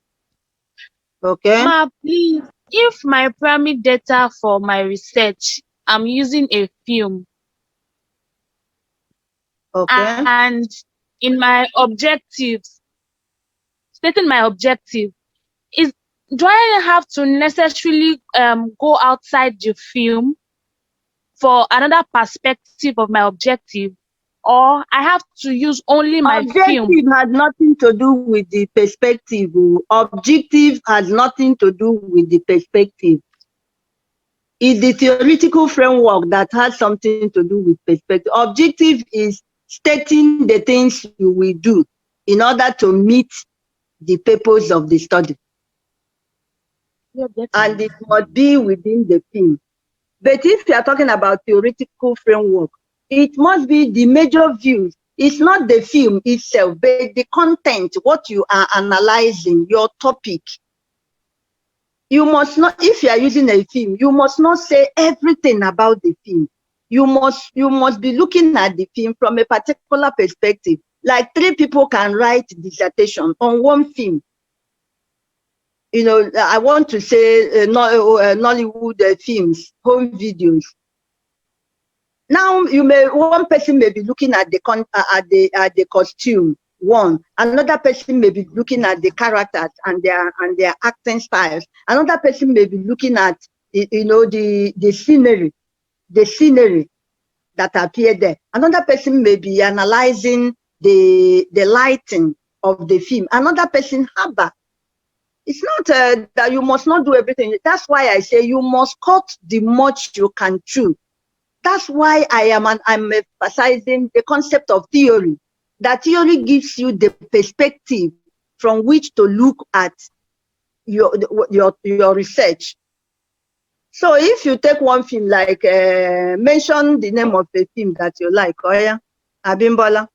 Okay. Ma, please, if my primary data for my research, I'm using a film, Okay. and in my objectives, stating my objective, is do I have to necessarily go outside the film for another perspective of my objective, or I have to use only my film? Objective has nothing to do with the perspective. Objective has nothing to do with the perspective. It's the theoretical framework that has something to do with perspective. Objective is stating the things you will do in order to meet the purpose of the study. And it must be within the film. But if you are talking about theoretical framework, it must be the major views. It's not the film itself, but the content, what you are analyzing, your topic. You must not, if you are using a film, you must not say everything about the film. You must be looking at the film from a particular perspective. Like 3 people can write dissertation on one film. You know, I want to say Nollywood films, home videos. Now one person may be looking at the costume. One, another person may be looking at the characters and their acting styles. Another person may be looking at the scenery that appear there. Another person may be analyzing the lighting of the film. Another person, haba. It's not that you must not do everything. That's why I say you must cut the much you can chew. That's why I'm emphasizing the concept of theory. That theory gives you the perspective from which to look at your research. So if you take one film, like mention the name of a film that you like, Oya, Abimbola.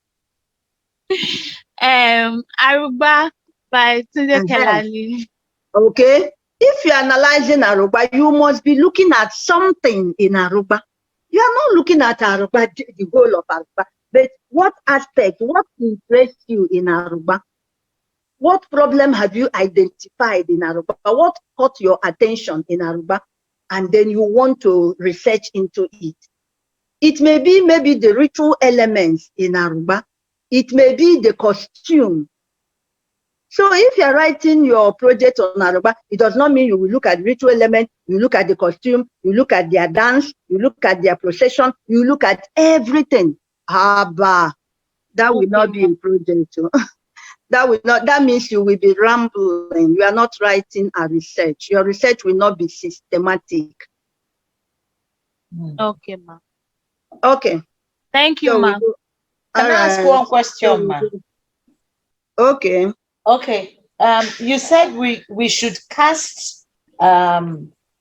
Aruba by Tunde Kelani. Okay. If you're analyzing Aruba, you must be looking at something in Aruba. You are not looking at Aruba, the whole of Aruba, but what aspect, what interests you in Aruba? What problem have you identified in Aruba? What caught your attention in Aruba? And then you want to research into it. It may be maybe the ritual elements in Aruba. It may be the costume. So if you're writing your project on Aruba, it does not mean you will look at ritual element, you look at the costume, you look at their dance, you look at their procession, you look at everything. Haba, that will not be a project. That means you will be rambling. You are not writing a research. Your research will not be systematic. Okay, ma. Okay. Thank you, So we ma. go. Can I ask Alright. one question, ma? Okay. Okay. You said we should cast our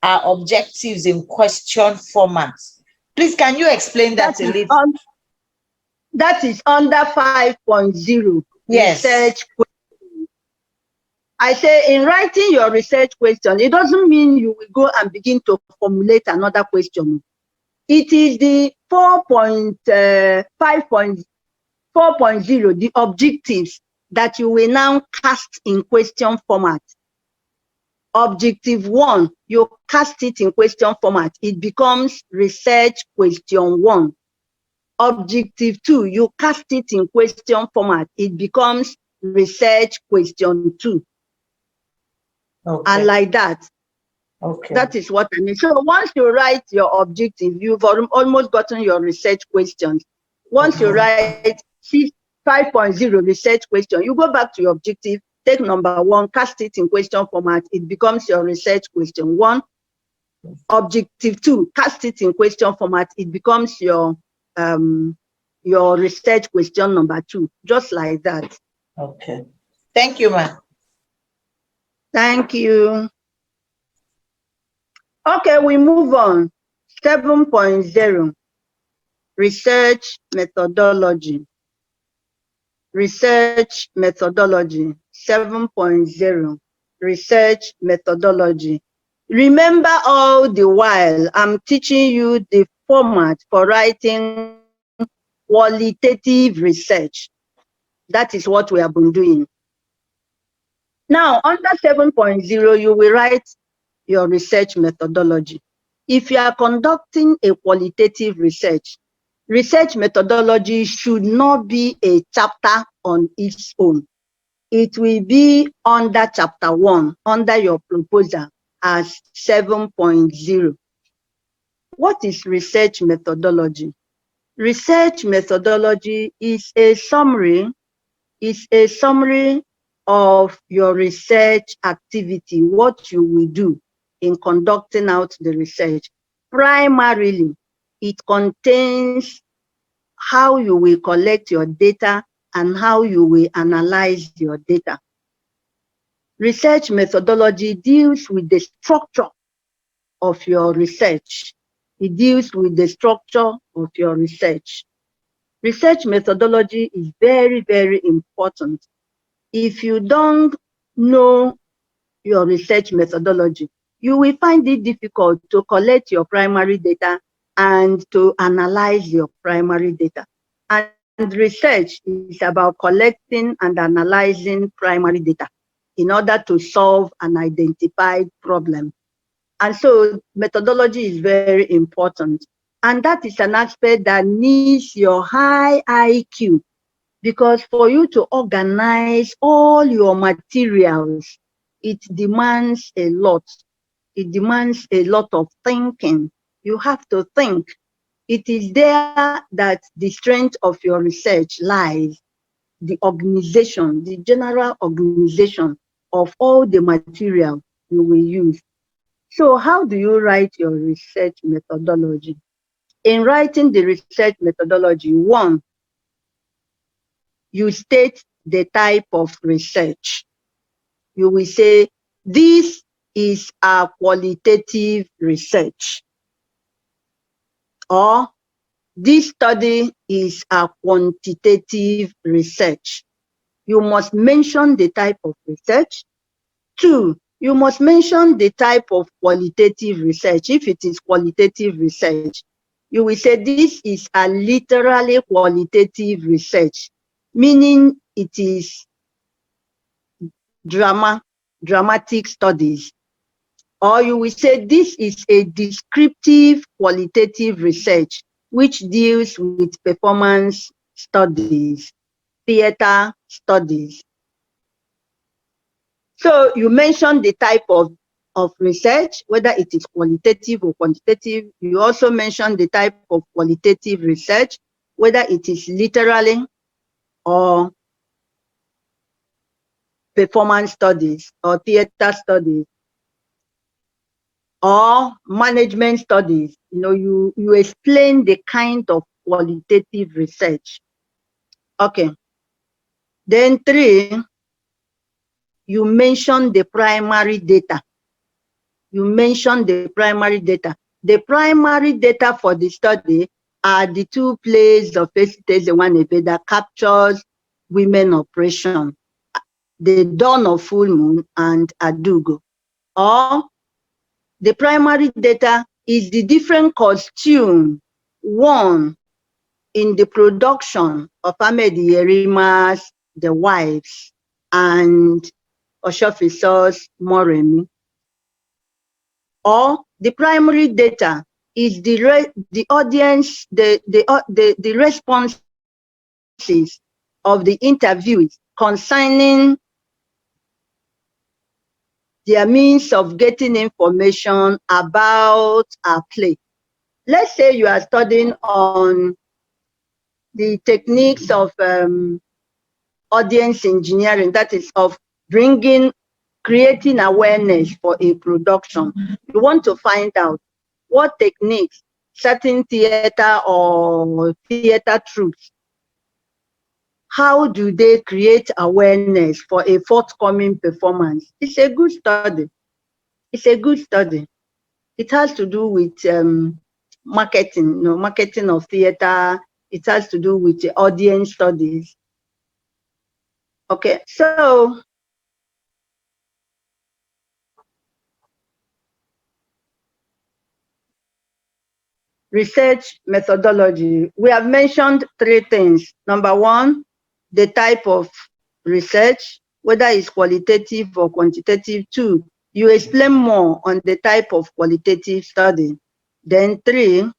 objectives in question format. Please, can you explain that a little? That is under 5.0 Yes. research. I say in writing your research question, it doesn't mean you will go and begin to formulate another question. It is the 4.0, the objectives that you will now cast in question format. Objective 1, you cast it in question format. It becomes research question 1. Objective 2, you cast it in question format. It becomes research question 2. Okay. And like that. Okay. That is what I mean. So once you write your objective, you've almost gotten your research questions. Once you write 5.0 research question, you go back to your objective, take number 1, cast it in question format. It becomes your research question 1. Objective 2, cast it in question format. It becomes your research question number 2. Just like that. Okay. Thank you, ma'am. Thank you. Okay, we move on. 7.0. Research methodology. Research methodology. 7.0. Research methodology. Remember, all the while I'm teaching you the format for writing qualitative research. That is what we have been doing. Now, under 7.0, you will write your research methodology. If you are conducting a qualitative research, research methodology should not be a chapter on its own. It will be under chapter 1, under your proposal as 7.0. What is research methodology? Research methodology is a summary of your research activity, what you will do in conducting out the research. Primarily, it contains how you will collect your data and how you will analyze your data. Research methodology deals with the structure of your research. It deals with the structure of your research. Research methodology is very, very important. If you don't know your research methodology, you will find it difficult to collect your primary data and to analyze your primary data. And research is about collecting and analyzing primary data in order to solve an identified problem. And so methodology is very important. And that is an aspect that needs your high IQ, because for you to organize all your materials, it demands a lot. It demands a lot of thinking. You have to think. It is there that the strength of your research lies, the organization, the general organization of all the material you will use. So how do you write your research methodology? In writing the research methodology, 1, you state the type of research. You will say, this is a qualitative research, or this study is a quantitative research. You must mention the type of research. 2, you must mention the type of qualitative research. If it is qualitative research, you will say this is a literally qualitative research, meaning it is dramatic studies. Or you will say this is a descriptive qualitative research, which deals with performance studies, theater studies. So you mentioned the type of research, whether it is qualitative or quantitative. You also mentioned the type of qualitative research, whether it is literary or performance studies or theater studies or management studies. You explain the kind of qualitative research. Okay. Then 3, you mention the primary data. You mentioned the primary data. The primary data for the study are the 2 plays of Esitezewanebe that captures women oppression, The Dawn of Full Moon and Adugo. Or the primary data is the different costume worn in the production of Ahmed Yerima's The Wives and Oshofiso's Moremi. Or the primary data is the audience, the responses of the interviewees concerning their means of getting information about our play. Let's say you are studying on the techniques of audience engineering, that is of creating awareness for a production. You want to find out what techniques certain theater or theater troops, how do they create awareness for a forthcoming performance? It's a good study. It's a good study. It has to do with marketing, marketing of theater. It has to do with audience studies. Okay, so research methodology. We have mentioned 3 things. Number 1, the type of research, whether it's qualitative or quantitative. 2, you explain more on the type of qualitative study. Then 3,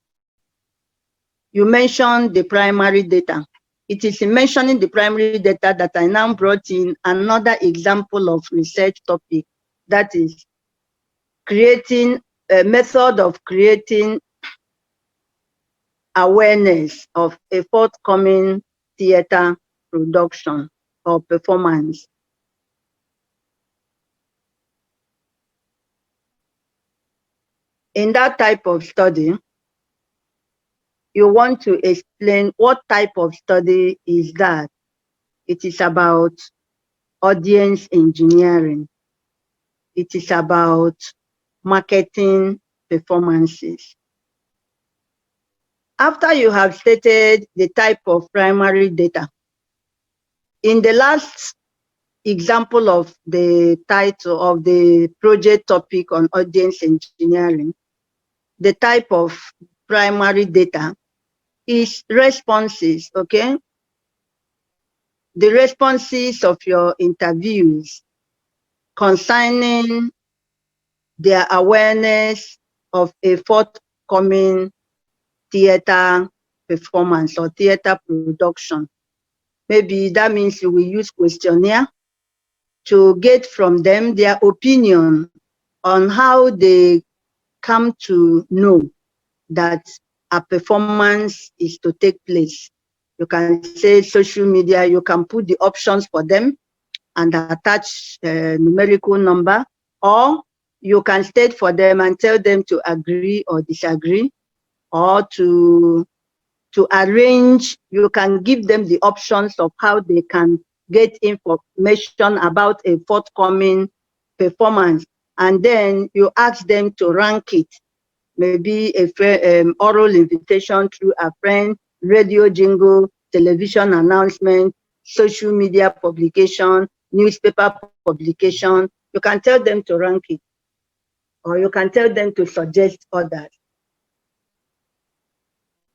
you mentioned the primary data. It is in mentioning the primary data that I now brought in another example of research topic, that is creating a method of creating awareness of a forthcoming theater production or performance. In that type of study, you want to explain what type of study is that. It is about audience engineering. It is about marketing performances. After you have stated the type of primary data, in the last example of the title of the project topic on audience engineering, the type of primary data is responses, okay? The responses of your interviews concerning their awareness of a forthcoming theater performance or theater production. Maybe that means you will use questionnaire to get from them their opinion on how they come to know that a performance is to take place. You can say social media, you can put the options for them and attach a numerical number, or you can state for them and tell them to agree or disagree, or to arrange. You can give them the options of how they can get information about a forthcoming performance, and then you ask them to rank it. Maybe oral invitation through a friend, radio jingle, television announcement, social media publication, newspaper publication. You can tell them to rank it, or you can tell them to suggest others.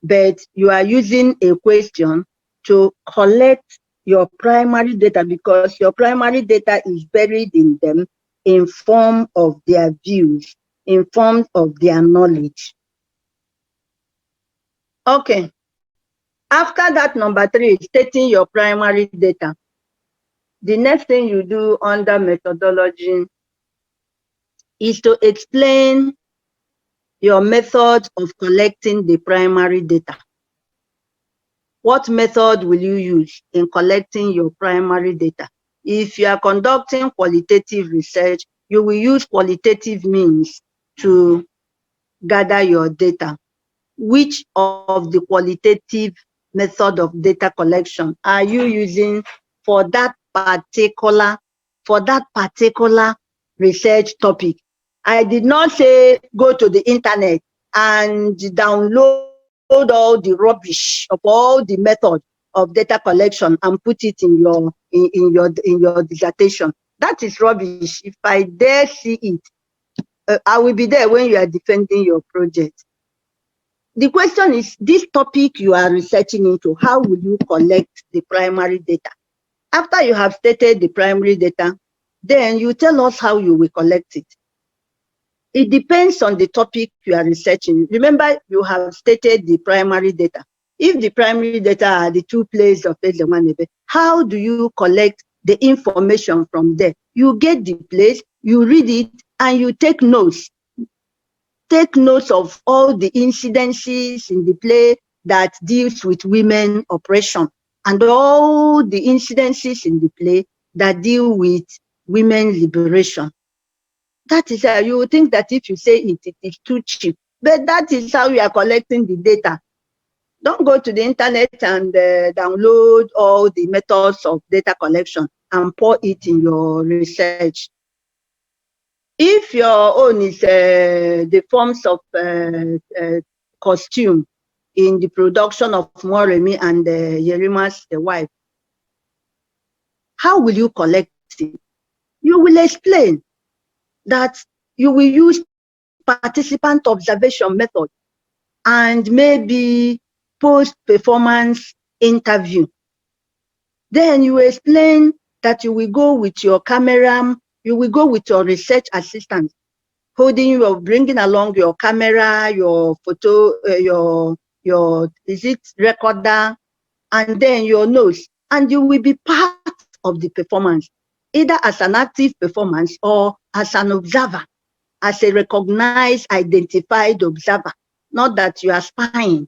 But you are using a question to collect your primary data, because your primary data is buried in them in form of their views, in form of their knowledge. Okay. After that, number 3, stating your primary data, The next thing you do under methodology is to explain your method of collecting the primary data. What method will you use in collecting your primary data? If you are conducting qualitative research, you will use qualitative means to gather your data. Which of the qualitative method of data collection are you using for that particular research topic? I did not say go to the internet and download all the rubbish of all the method of data collection and put it in your dissertation. That is rubbish. If I dare see it, I will be there when you are defending your project. The question is, this topic you are researching into, how will you collect the primary data? After you have stated the primary data, then you tell us how you will collect it. It depends on the topic you are researching. Remember, you have stated the primary data. If the primary data are the two plays of Ezewanebe, how do you collect the information from there? You get the place, you read it, and you take notes. Take notes of all the incidences in the play that deals with women oppression and all the incidences in the play that deal with women liberation. That is how you would think that if you say it is too cheap, but that is how you are collecting the data. Don't go to the internet and download all the methods of data collection and pour it in your research. If your own is the forms of costume in the production of Moremi and Yerima's wife, how will you collect it? You will explain that you will use participant observation method and maybe post-performance interview. Then you explain that you will go with your camera, you will go with your research assistant, bringing along your camera, your photo, your recorder, and then your notes, and you will be part of the performance, either as an active performance or as an observer, as a recognized, identified observer, not that you are spying.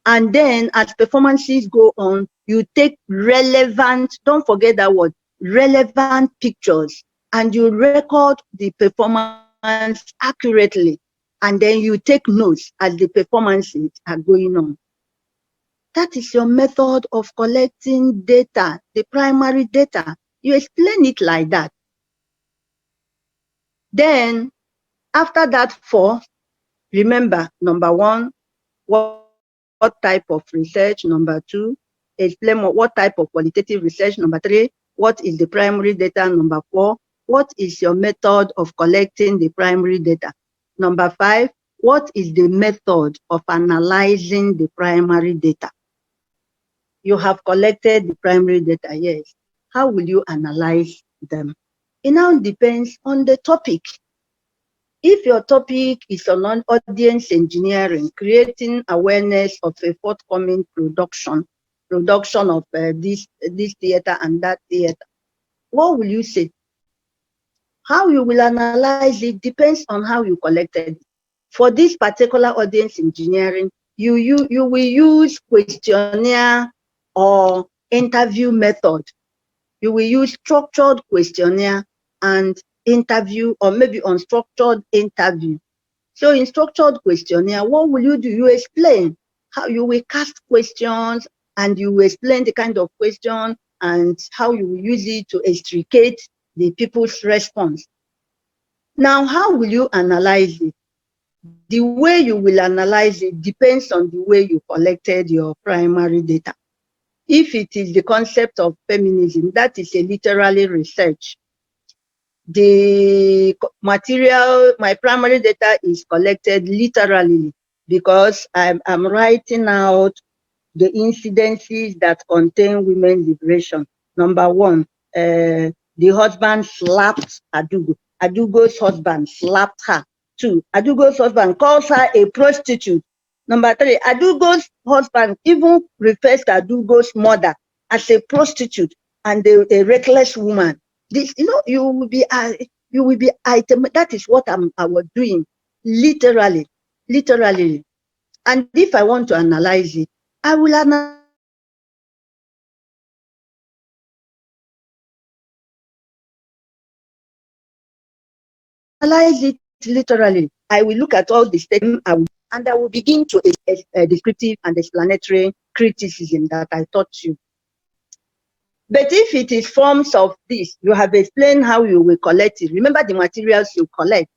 And then as performances go on, you take relevant, don't forget that word, relevant pictures, and you record the performance accurately. And then you take notes as the performances are going on. That is your method of collecting data, the primary data. You explain it like that. Then, after that 4, remember, number 1, what type of research? Number 2, explain what type of qualitative research. Number 3, what is the primary data? Number 4, what is your method of collecting the primary data? Number 5, what is the method of analyzing the primary data? You have collected the primary data, yes. How will you analyze them? It now depends on the topic. If your topic is on audience engineering, creating awareness of a forthcoming production of this theater and that theater, what will you say? How you will analyze it depends on how you collected it. For this particular audience engineering, you will use questionnaire or interview method. You will use structured questionnaire and interview, or maybe unstructured interview. So in structured questionnaire, what will you do? You explain how you will cast questions, and you will explain the kind of question and how you will use it to extricate the people's response. Now, how will you analyze it? The way you will analyze it depends on the way you collected your primary data. If it is the concept of feminism, that is a literary research. The material, my primary data is collected literally because I'm writing out the incidences that contain women liberation. Number 1, the husband slapped Adugo. Adugo's husband slapped her. 2, Adugo's husband calls her a prostitute. Number 3, Adugo's husband even refers to Adugo's mother as a prostitute. and a reckless woman. This, you will be item. That is what I was doing, literally. And if I want to analyze it, I will analyze it literally. I will look at all the statements, and I will begin to descriptive and explanatory criticism that I taught you. But if it is forms of this, you have explained how you will collect it. Remember the materials you collect.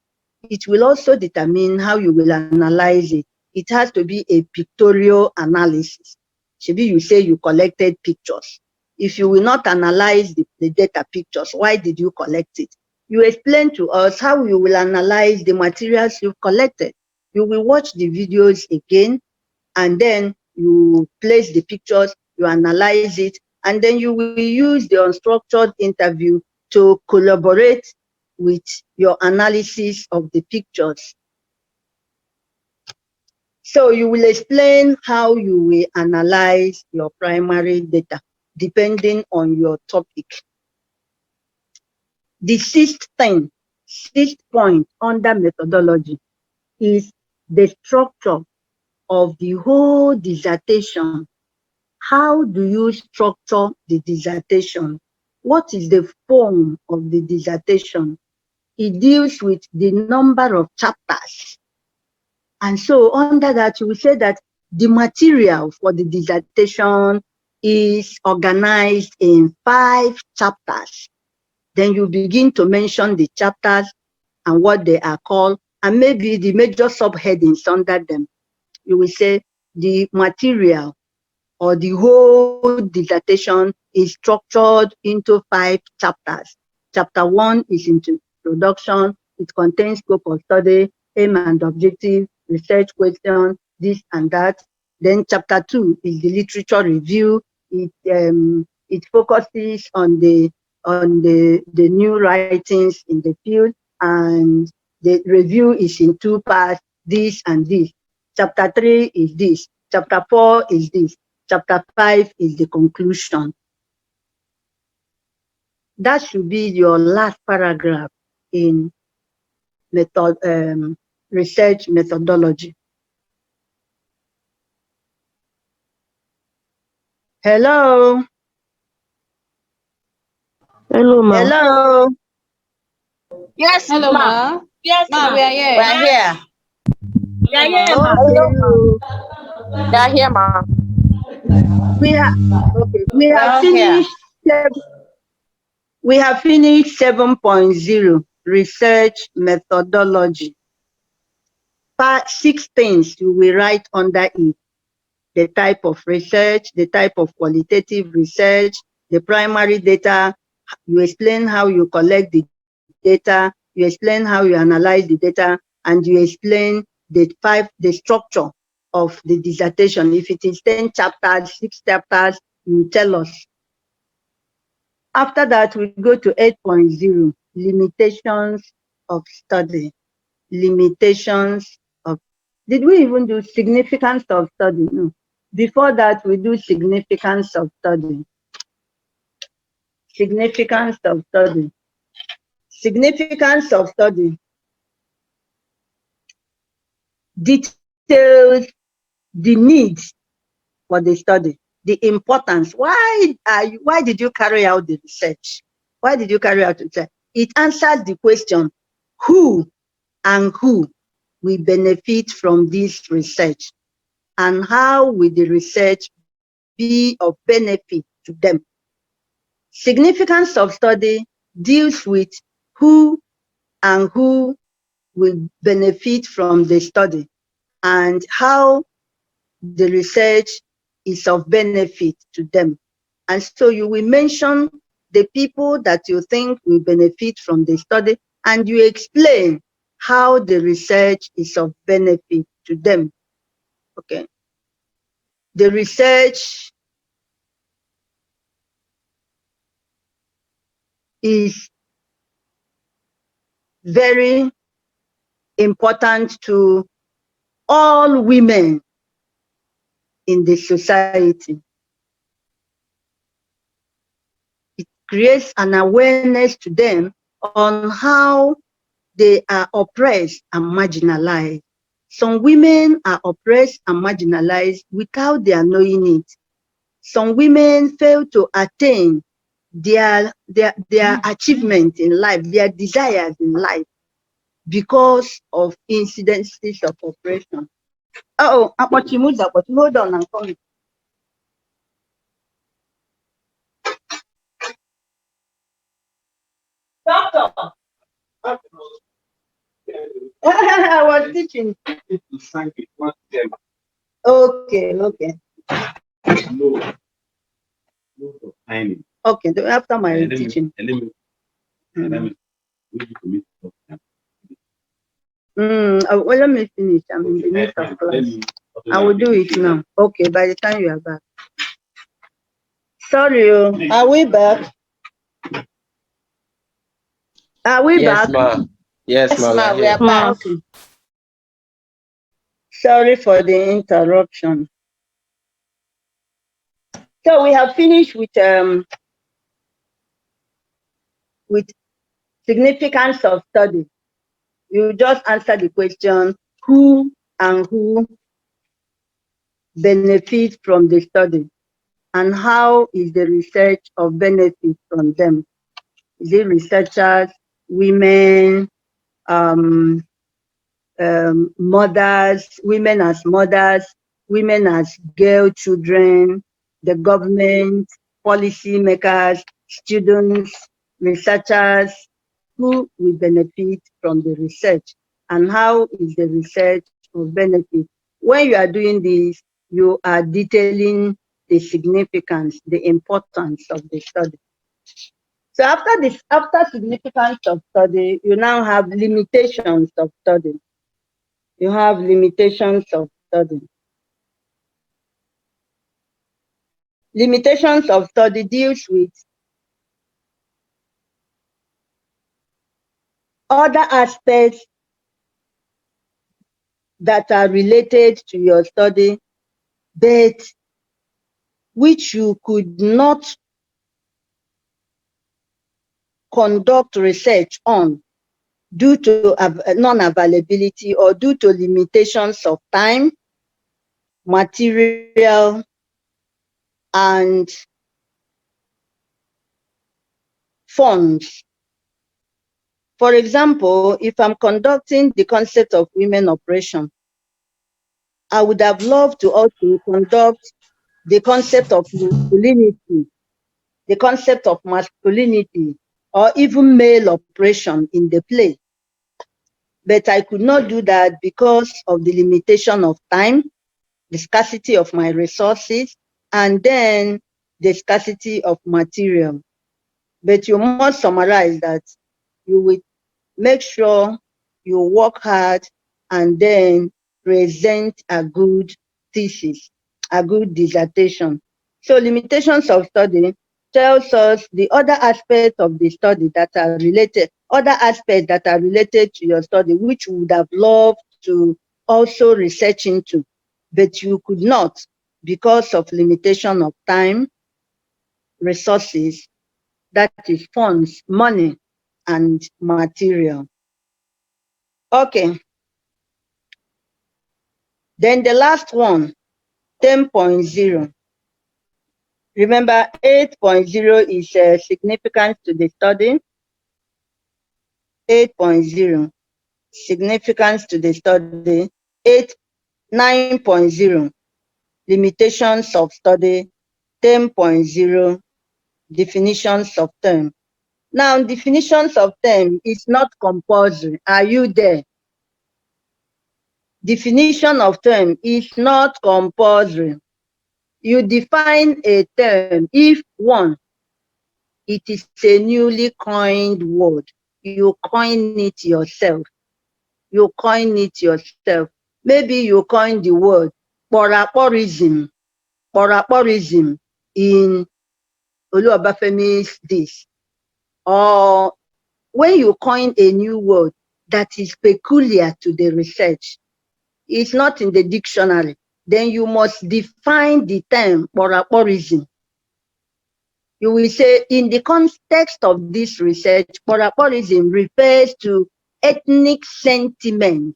It will also determine how you will analyze it. It has to be a pictorial analysis. Maybe you say you collected pictures. If you will not analyze the data pictures, why did you collect it? You explain to us how you will analyze the materials you've collected. You will watch the videos again, and then you place the pictures, you analyze it, and then you will use the unstructured interview to collaborate with your analysis of the pictures. So you will explain how you will analyze your primary data depending on your topic. The sixth point under methodology is the structure of the whole dissertation. How do you structure the dissertation? What is the form of the dissertation? It deals with the number of chapters. And so under that, you will say that the material for the dissertation is organized in 5 chapters. Then you begin to mention the chapters and what they are called, and maybe the major subheadings under them. You will say the material or the whole dissertation is structured into 5 chapters. Chapter 1 is introduction. It contains scope of study, aim and objective, research question, this and that. Then chapter 2 is the literature review. It focuses on the new writings in the field, and the review is in 2 parts, this and this. Chapter 3 is this. Chapter 4 is this. Chapter 5 is the conclusion. That should be your last paragraph in research methodology. Hello? Hello, ma. Hello? Yes, Hello, ma. ma. Yes, Ma, ma'am. we are here. We're here. Yeah, yeah, Ma. ma'am. We are here, ma. We have We're here. finished 7.0 research methodology. 6 things you will write under it: the type of research, the type of qualitative research, the primary data. You explain how you collect the data, you explain how you analyze the data, and you explain the structure of the dissertation. If it is 10 chapters, 6 chapters, you tell us. After that, we go to 8.0, limitations of study. Limitations of, did we even do significance of study? No. Before that, we do significance of study. Significance of study. Significance of study details the needs for the study, the importance. Why did you carry out the research? Why did you carry out the research? It answers the question, who and who will benefit from this research, and how will the research be of benefit to them. Significance of study deals with who and who will benefit from the study, and how the research is of benefit to them. And so you will mention the people that you think will benefit from the study, and you explain how the research is of benefit to them. Okay. The research is very important to all women in the society. creates an awareness to them on how they are oppressed and marginalized. Some women are oppressed and marginalized without their knowing it. Some women fail to attain their achievement in life, their desires in life, because of incidences of oppression. Oh, hold on, I'm coming. Doctor. I was teaching. Okay. Okay, after my teaching. Well, let me finish. I'm in the midst of class. I will do it now. Okay, by the time you are back. Sorry, are we back? Are we Yes, back? ma. Yes, ma. Ma, we are Here. back. Okay. Sorry for the interruption. So we have finished with significance of study. You just answer the question, who and who benefit from the study, and how is the research of benefit from them? Is it researchers, women, mothers, women as girl children, the government, policy makers, students, researchers, who will benefit from the research, and how is the research of benefit? When you are doing this, you are detailing the significance, the importance of the study. So after significance of study, you now have limitations of study. You have limitations of study. Limitations of study deals with other aspects that are related to your study, but which you could not conduct research on due to non-availability or due to limitations of time, material, and funds. For example, if I'm conducting the concept of women oppression, I would have loved to also conduct the concept of masculinity, or even male oppression in the play. But I could not do that because of the limitation of time, the scarcity of my resources, and then the scarcity of material. But you must summarize that you will make sure you work hard and then present a good thesis, a good dissertation. So limitations of study tells us the other aspects of the study that are related, to your study, which you would have loved to also research into, but you could not because of limitation of time, resources, that is funds, money, and material. Okay. Then the last one, 10.0. Remember, 8.0 is significance to the study. 8.0, significance to the study. 9.0, limitations of study. 10.0, definitions of term. Now, definitions of term is not compulsory. Are you there? Definition of term is not compulsory. You define a term if, one, it is a newly coined word. You coin it yourself. Maybe you coin the word poraporism in Oluwabafemi's this. Or when you coin a new word that is peculiar to the research, it's not in the dictionary, then you must define the term poraporism. You will say, in the context of this research, paraporism refers to ethnic sentiment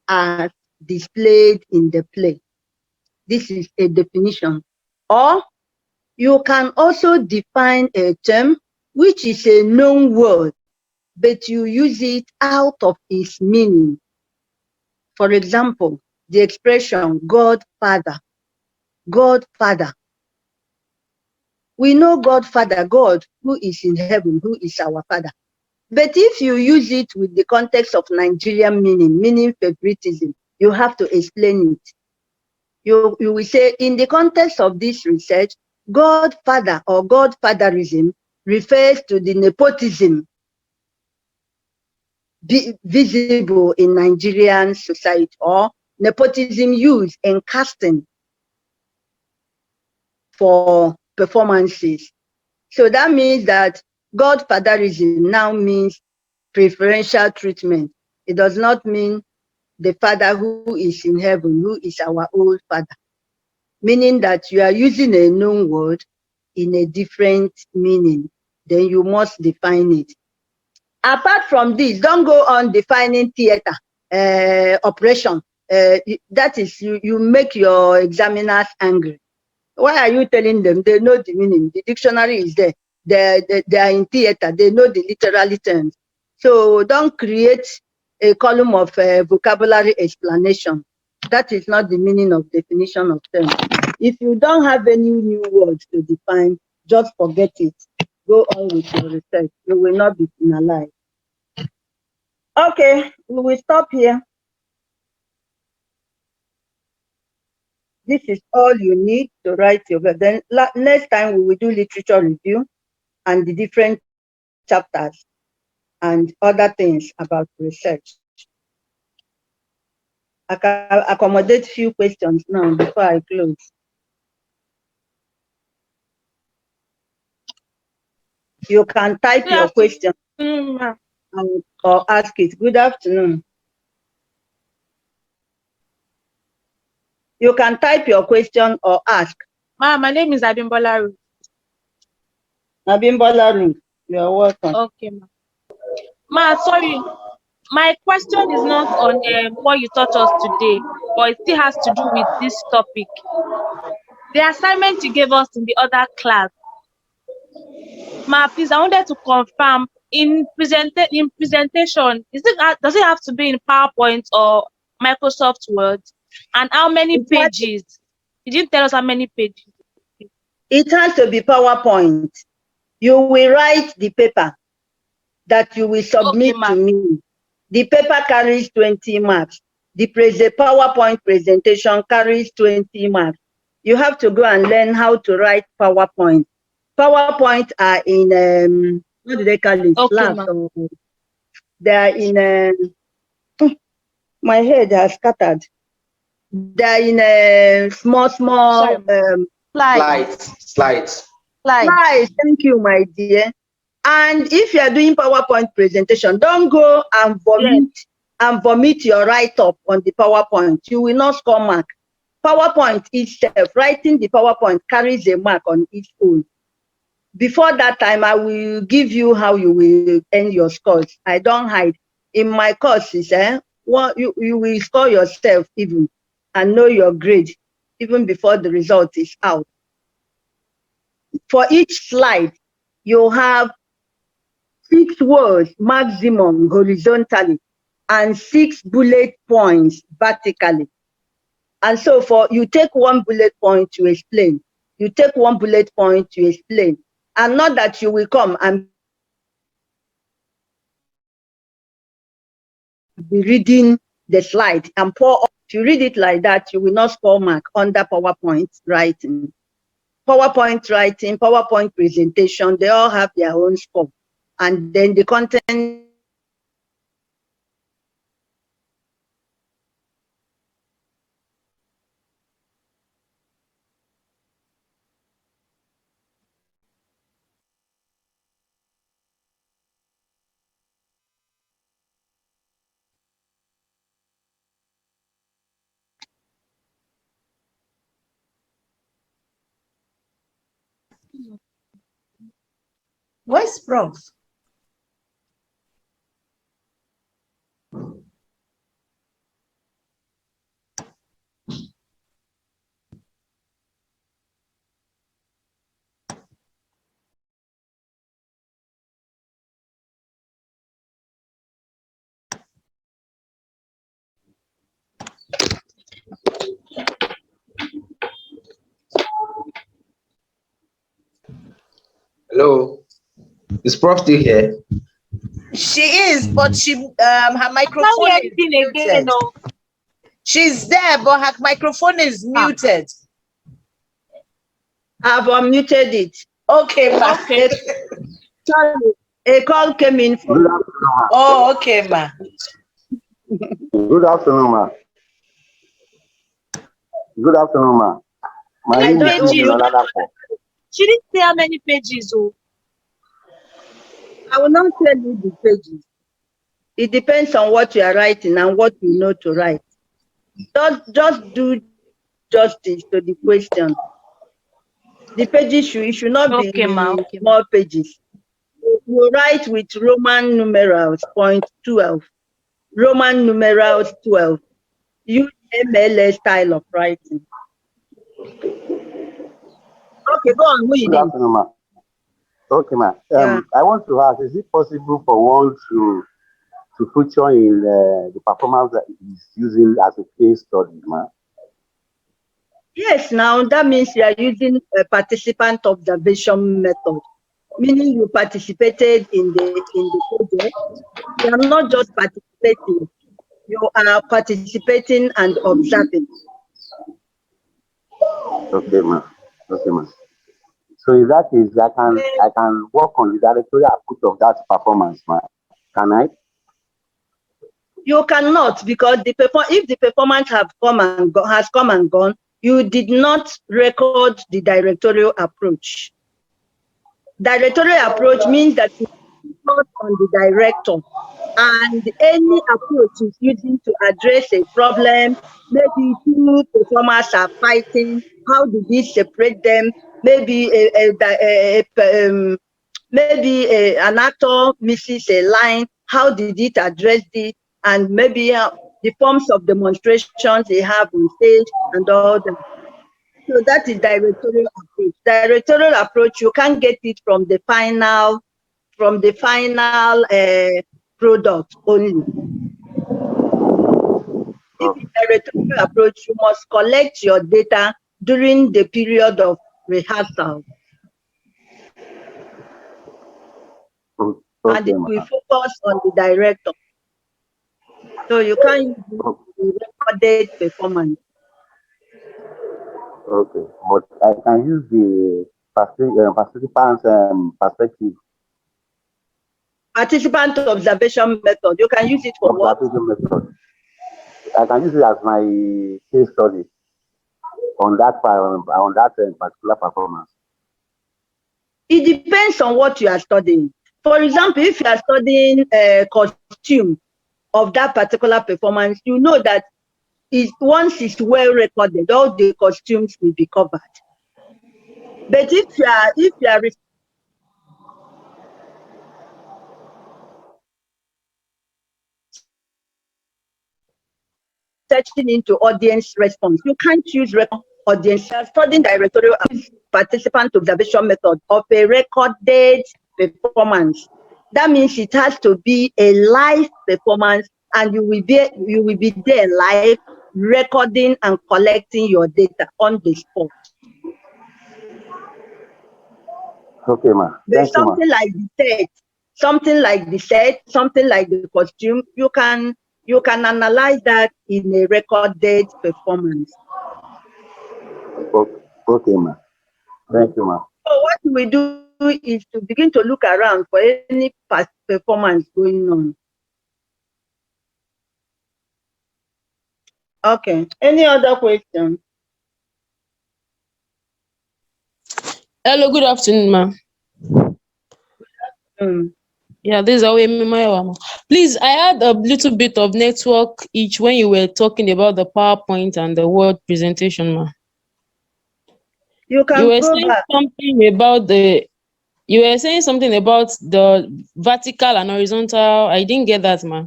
as displayed in the play. This is a definition. Or you can also define a term which is a known word, but you use it out of its meaning. For example, the expression God Father. God Father. We know God Father, God who is in heaven, who is our Father. But if you use it with the context of Nigerian meaning, meaning favoritism, you have to explain it. You will say, in the context of this research, Godfather or Godfatherism refers to the nepotism visible in Nigerian society, or nepotism used in casting for performances. So that means that Godfatherism now means preferential treatment. It does not mean the Father who is in heaven, who is our old Father. Meaning that you are using a known word in a different meaning, then you must define it. Apart from this, don't go on defining theater, operation. That is, you make your examiners angry. Why are you telling them? They know the meaning. The dictionary is there. They are in theater. They know the literary terms. So don't create a column of vocabulary explanation. That is not the meaning of definition of terms. If you don't have any new words to define, just forget it. Go on with your research. You will not be penalized. Okay, we will stop here. This is all you need to write your book. Then next time we will do literature review and the different chapters and other things about research. I can accommodate few questions now before I close. You can type your question or ask it. Good afternoon. You can type your question or ask. Ma, my name is Abimbola Ruth. Abimbola Ruth, you are welcome. Okay, ma. Ma, sorry. My question is not on what you taught us today, but it still has to do with this topic. The assignment you gave us in the other class. Ma, please, I wanted to confirm in presentation, does it have to be in PowerPoint or Microsoft Word? And how many pages? You didn't tell us how many pages. It has to be PowerPoint. You will write the paper that you will submit to me. The paper carries 20 marks. The PowerPoint presentation carries 20 marks. You have to go and learn how to write PowerPoint. PowerPoint are in, what do they call it? Labs. They are in, my head has scattered. They are in a small, Slides. Slides. Thank you, my dear. And if you are doing PowerPoint presentation, don't go and vomit your write-up on the PowerPoint. You will not score mark. PowerPoint itself, writing the PowerPoint carries a mark on its own. Before that time, I will give you how you will earn your scores. I don't hide. In my courses, you will score yourself even and know your grade even before the result is out. For each slide, you have 6 words maximum horizontally and 6 bullet points vertically. And so you take 1 bullet point to explain. You take 1 bullet point to explain. And not that you will come and be reading the slide and pour up. If you read it like that, you will not score mark under PowerPoint writing. PowerPoint writing, PowerPoint presentation, they all have their own score. And then the content Where's Prof? Hello. Is Prof still here? She is, but her microphone Can't hear is anything again, muted. no. She's there, but her microphone is muted. I've unmuted it. Okay, ma. Okay. Sorry, a call came in from. Good afternoon, ma. Oh, okay, ma. Good afternoon, ma. Good afternoon, ma. My I name is don't know. Pages. Stephen Oladapo. She didn't say how many pages, oh. I will not tell you the pages. It depends on what you are writing and what you know to write. Just do justice to the question. The pages should not Okay, ma. be Okay, ma. more pages. You write with Roman numerals, point 12. Roman numerals 12. Use MLS style of writing. Okay, go on, who you Good need? afternoon, ma. Okay, ma. Yeah. I want to ask, is it possible for one to feature in the performance that is using as a case study, ma? Yes, now that means you are using a participant observation method, meaning you participated in the project. You are not just participating, you are participating and observing. Okay, ma. Okay, ma. So in that case, I can work on the directorial output of that performance, ma. Can I? You cannot, because if the performance has come and gone, you did not record the directorial approach. Directorial approach means that you focus on the director, and any approach is using to address a problem. Maybe two performers are fighting. How do we separate them? Maybe an actor misses a line. How did it address it? And maybe the forms of demonstrations they have on stage and all that. So that is directorial approach. Directorial approach, you can't get it from the final product only. If it's directorial approach, you must collect your data during the period of rehearsal. Okay, And it ma. will focus on the director. So you can't use the recorded performance. Okay, but I can use the participant's perspective. Participant observation method, you can use it for what? Observation method. I can use it as my case study on that particular performance. It depends on what you are studying. For example, if you are studying a costume of that particular performance, you know that once it's well recorded, all the costumes will be covered. But if you are searching into audience response, you can't use audience. You are studying directorial participant observation method of a recorded performance. That means it has to be a live performance, and you will be there live, recording and collecting your data on the spot. Okay, ma. There's Thank you, ma. something like the set, something like the costume. You can analyze that in a recorded performance. Okay, ma. Thank you, ma. So what we do is to begin to look around for any past performance going on. Okay. Any other question? Hello, good afternoon, ma. Yeah, this is Awe. Please, I had a little bit of network each when you were talking about the PowerPoint and the Word presentation, ma. You can You were go saying back. something about the You were saying something about the vertical and horizontal. I didn't get that, ma.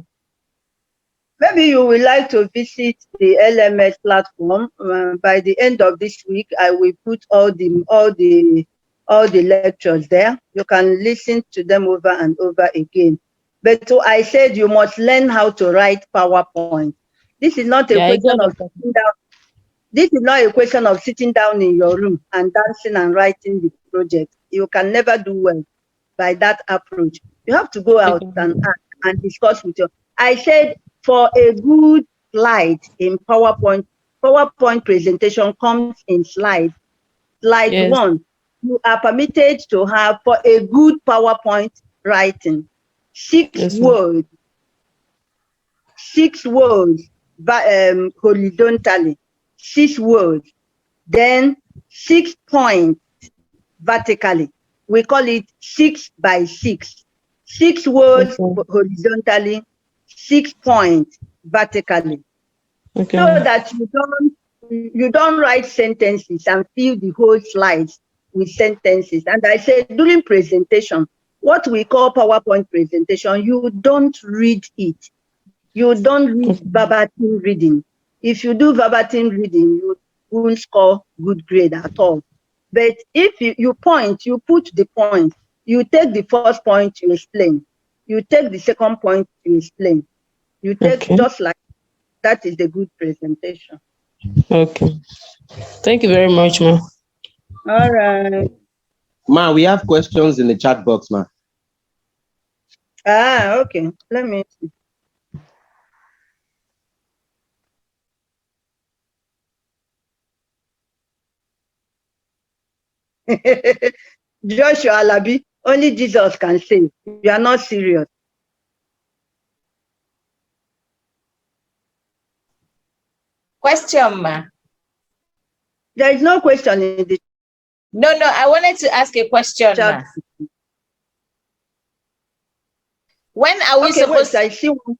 Maybe you would like to visit the LMS platform. By the end of this week, I will put all the lectures there. You can listen to them over and over again. But so I said you must learn how to write PowerPoint. This is not a Yeah, I question got of that. sitting down. This is not a question of sitting down in your room and dancing and writing the project. You can never do well by that approach. You have to go out and Okay. ask and discuss with your. I said for a good slide in PowerPoint presentation comes in slides. Slide Yes. 1, you are permitted to have for a good PowerPoint writing 6 Yes, ma'am. words, horizontally, 6 words, then 6 points vertically. We call it 6 by 6. 6 words Okay. horizontally, 6 points vertically. Okay, So ma'am. that you don't write sentences and fill the whole slides with sentences. And I said during presentation, what we call PowerPoint presentation, you don't read it. You don't read Okay. verbatim reading. If you do verbatim reading, you won't score good grade at all. But if you point, you put the point, you take the first point, you explain. You take the second point, you explain. You take Okay. just like that is the good presentation. Okay. Thank you very much, ma'am. All right. Ma, we have questions in the chat box, ma. Okay. Let me see. Joshua Alabi, only Jesus can save. You are not serious. Question, ma. There is no question in the No, I wanted to ask a question, chat. ma. When are we Okay, supposed wait, I see one.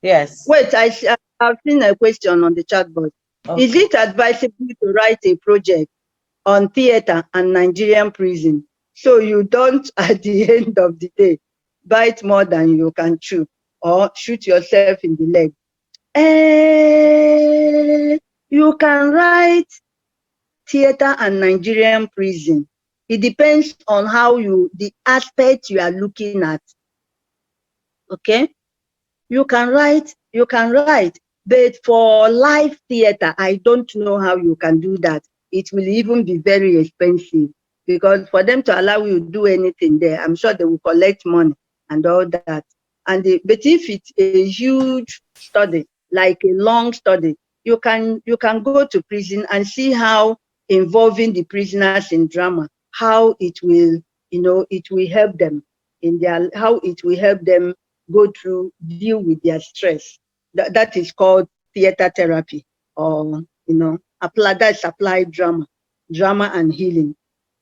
Yes. Wait, I've seen a question on the chat box. Okay. Is it advisable to write a project on theater and Nigerian prison so you don't, at the end of the day, bite more than you can chew or shoot yourself in the leg? You can write theater and Nigerian prison. It depends on how the aspect you are looking at. Okay? You can write, but for live theater, I don't know how you can do that. It will even be very expensive because for them to allow you to do anything there, I'm sure they will collect money and all that. But if it's a huge study, like a long study, you can go to prison and see how involving the prisoners in drama, how it will, it will help them how it will help them go through, deal with their stress. That is called theater therapy, or that's applied drama and healing.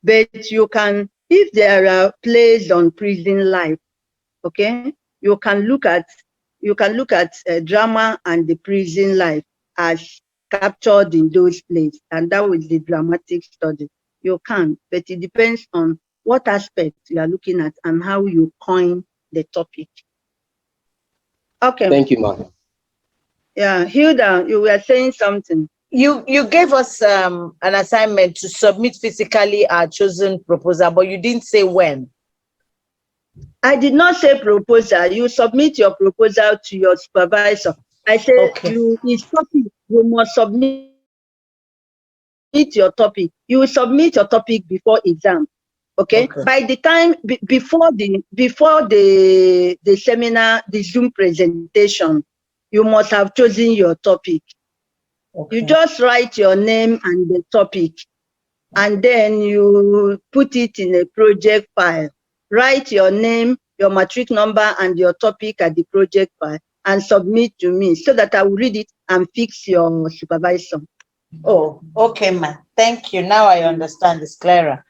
But you can, if there are plays on prison life, okay, you can look at drama and the prison life as captured in those plays, and that was the dramatic study. You can, but it depends on what aspect you are looking at and how you coin the topic. Okay. Thank you, ma. Yeah, Hilda, you were saying something. You gave us an assignment to submit physically our chosen proposal, but you didn't say when. I did not say proposal. You submit your proposal to your supervisor. I said Okay. you must submit your topic. You will submit your topic before exam. Okay. By the time before the seminar, the Zoom presentation, you must have chosen your topic. Okay. You just write your name and the topic, and then you put it in a project file. Write your name, your matric number, and your topic at the project file and submit to me so that I will read it and fix your supervisor. Oh, okay, ma. Thank you. Now I understand. It's clearer.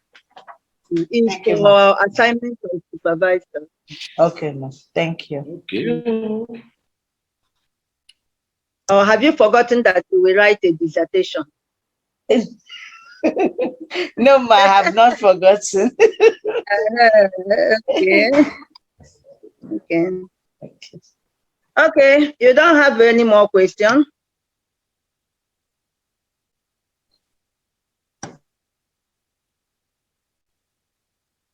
It's Thank you, for ma. assignment of supervisor. Okay, ma. Thank you. Okay. Or have you forgotten that you will write a dissertation? No, ma, I have not forgotten. Okay. Okay. Okay. You don't have any more questions?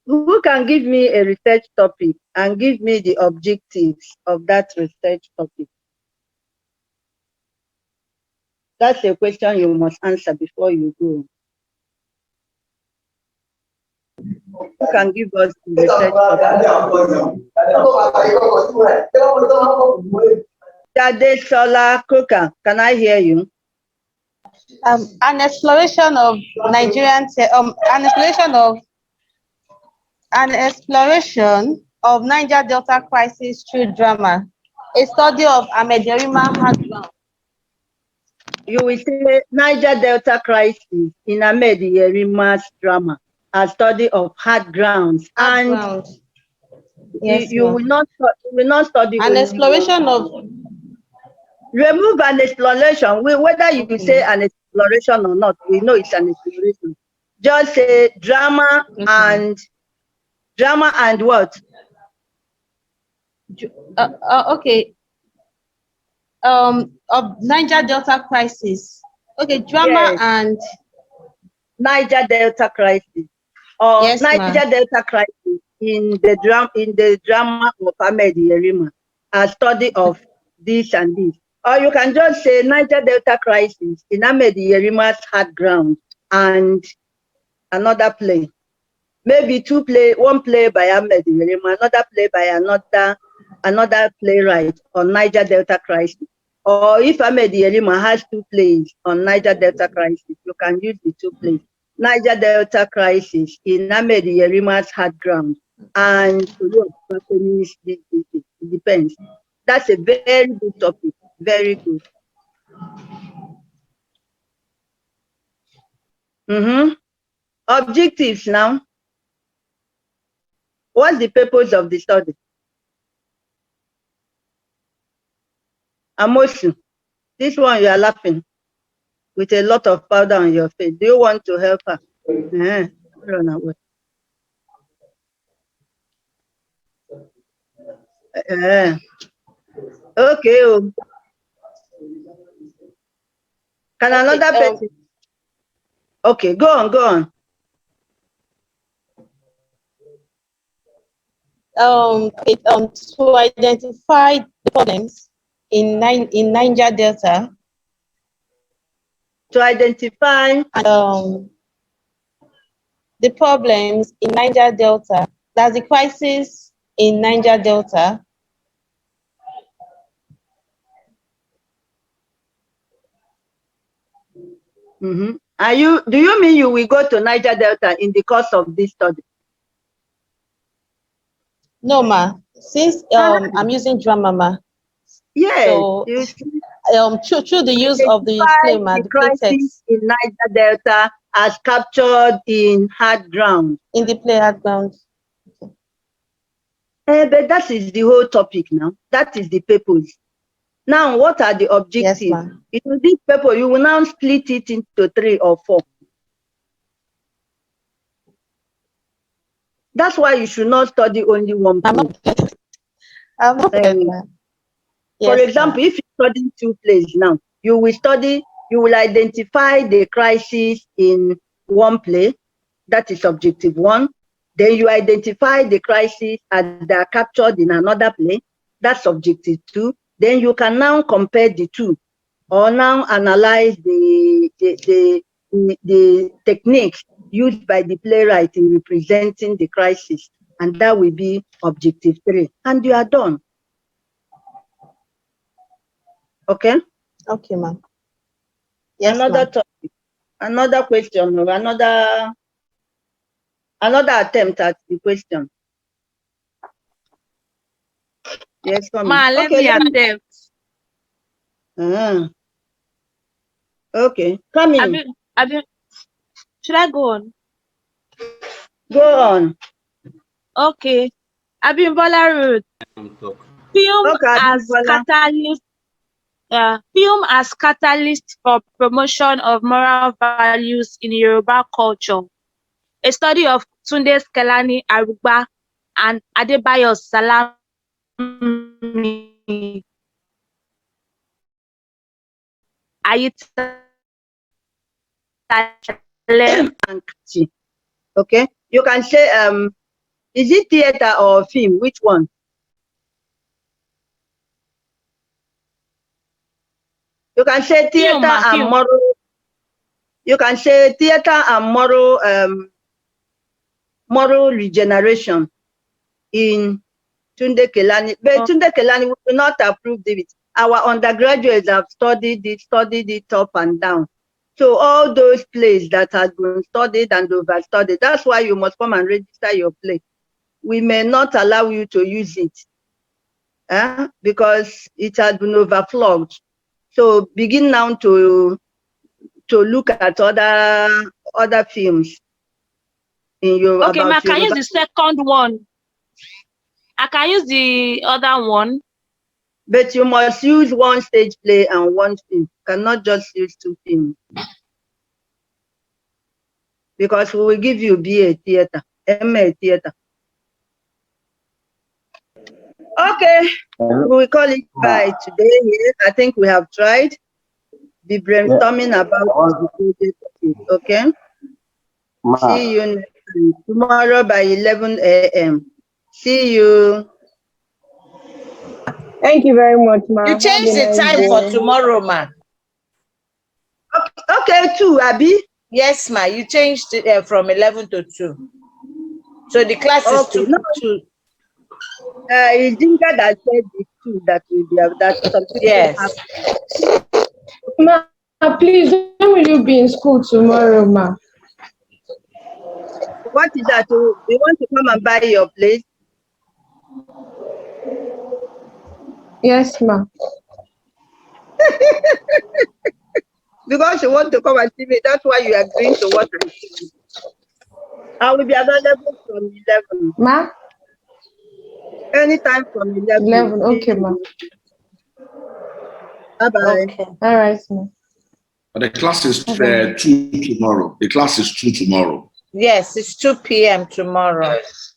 Who can give me a research topic and give me the objectives of that research topic? That's a question you must answer before you go. Who can give us the research topic? Jade Sola Coca, can I hear you? An exploration of Niger Delta crisis through drama, a study of Ahmed Yerima background. You will say Niger Delta crisis in Ahmed Yerima's drama, a study of hard grounds, and yes, you will not study an exploration of. Remove an exploration. Whether you say an exploration or not, we know it's an exploration. Just say drama and what? Okay. Of Niger Delta crisis. Okay, drama Yes. and Niger Delta crisis, or yes, Niger Delta crisis in the drama of Ahmed Yerima, a study of this and this. Or you can just say Niger Delta crisis in Ahmed Yerima's hard ground and another play. Maybe one play by Ahmed Yerima, another play by another playwright on Niger Delta crisis. Or if Ahmed Yerima has two plays on Niger Delta crisis, you can use the two plays. Niger Delta crisis in Ahmed Yerima's hard ground. And it depends. That's a very good topic. Very good. Objectives now. What's the purpose of the study? Amosu, this one you are laughing with a lot of powder on your face. Do you want to help her? Run away. Okay. Can another person? Okay, go on. To identify the problems in Niger Delta. To identify the problems in Niger Delta. That's the crisis in Niger Delta. Do you mean you will go to Niger Delta in the course of this study? No, ma. Since I'm using drama, ma. Yes. So, through the use of the play, ma, the play text in Niger Delta as captured in hard ground. In the play hard ground. But that is the whole topic now. That is the purpose. Now, what are the objectives? Yes, in this paper, you will now split it into 3 or 4. That's why you should not study only one play. For example, if you study 2 plays now, you will identify the crisis in one play. That is objective 1. Then you identify the crisis and they are captured in another play. That's objective 2. Then you can now compare the 2 or now analyze the techniques used by the playwright in representing the crisis. And that will be objective 3. And you are done. Okay? Okay, ma'am. Yes, another topic, another question, or another attempt at the question. Yes, come Ma, let me attempt. Okay, come in. Should I go on? Go on. Okay. Abimbola wrote, film as catalyst for promotion of moral values in Yoruba culture. A study of Tunde Skelani Aruba, and Adebayo Salami. Okay, you can say is it theater or film? Which one? You can say theater and moral. You can say theater and moral regeneration in Tunde Kelani. But Tunde Kelani will not approve it. Our undergraduates have studied it up and down. So all those plays that have been studied and overstudied, that's why you must come and register your play. We may not allow you to use it because it has been overflowed. So begin now to look at other films in your. Okay, ma, can use the second one. I can use the other one. But you must use one stage play and one film. You cannot just use two films. Because we will give you BA theater, MA theater. Okay, we will call it by today. Yes, I think we have tried. Be brainstorming about the project. Okay. See you next time. Tomorrow by 11 a.m. See you. Thank you very much, ma. You changed the time for tomorrow, ma. Okay, 2, Abby. Yes, ma. You changed it from 11 to 2. So the class is 2 to 2. It's Ginger that said the 2 that will be that some people yes. have. Ma, please, when will you be in school tomorrow, ma? What is that? You want to come and buy your place? Yes, ma. Because you want to come and see me, that's why you are agreeing to what I'm saying. I will be available from 11. Ma? Anytime from 11. 11, okay, ma. Bye-bye. Okay. All right, ma. But the class is 2 tomorrow. The class is 2 tomorrow. Yes, it's 2 p.m. tomorrow. Yes.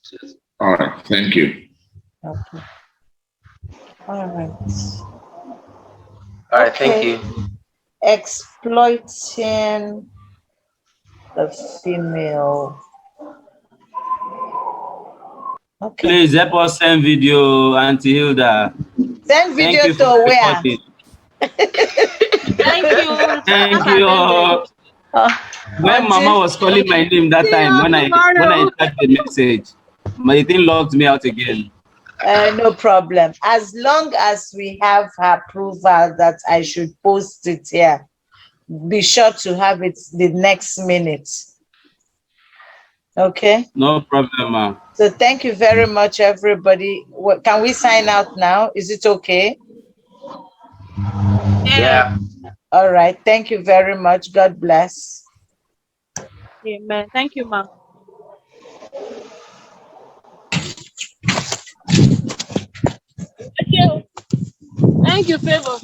All right, thank you. Okay. All right. All right, thank you. Exploiting the female. Okay. Please help us send video, Auntie Hilda. Send video to where? Thank you. Thank you. When Mama was calling my name that time, when I typed the message, my thing logged me out again. No problem. As long as we have her approval that I should post it here, be sure to have it the next minute. Okay? No problem, ma'am. So thank you very much, everybody. Can we sign out now? Is it okay? Yeah. All right. Thank you very much. God bless. Amen. Thank you, ma'am. Thank you. Thank you, Favor.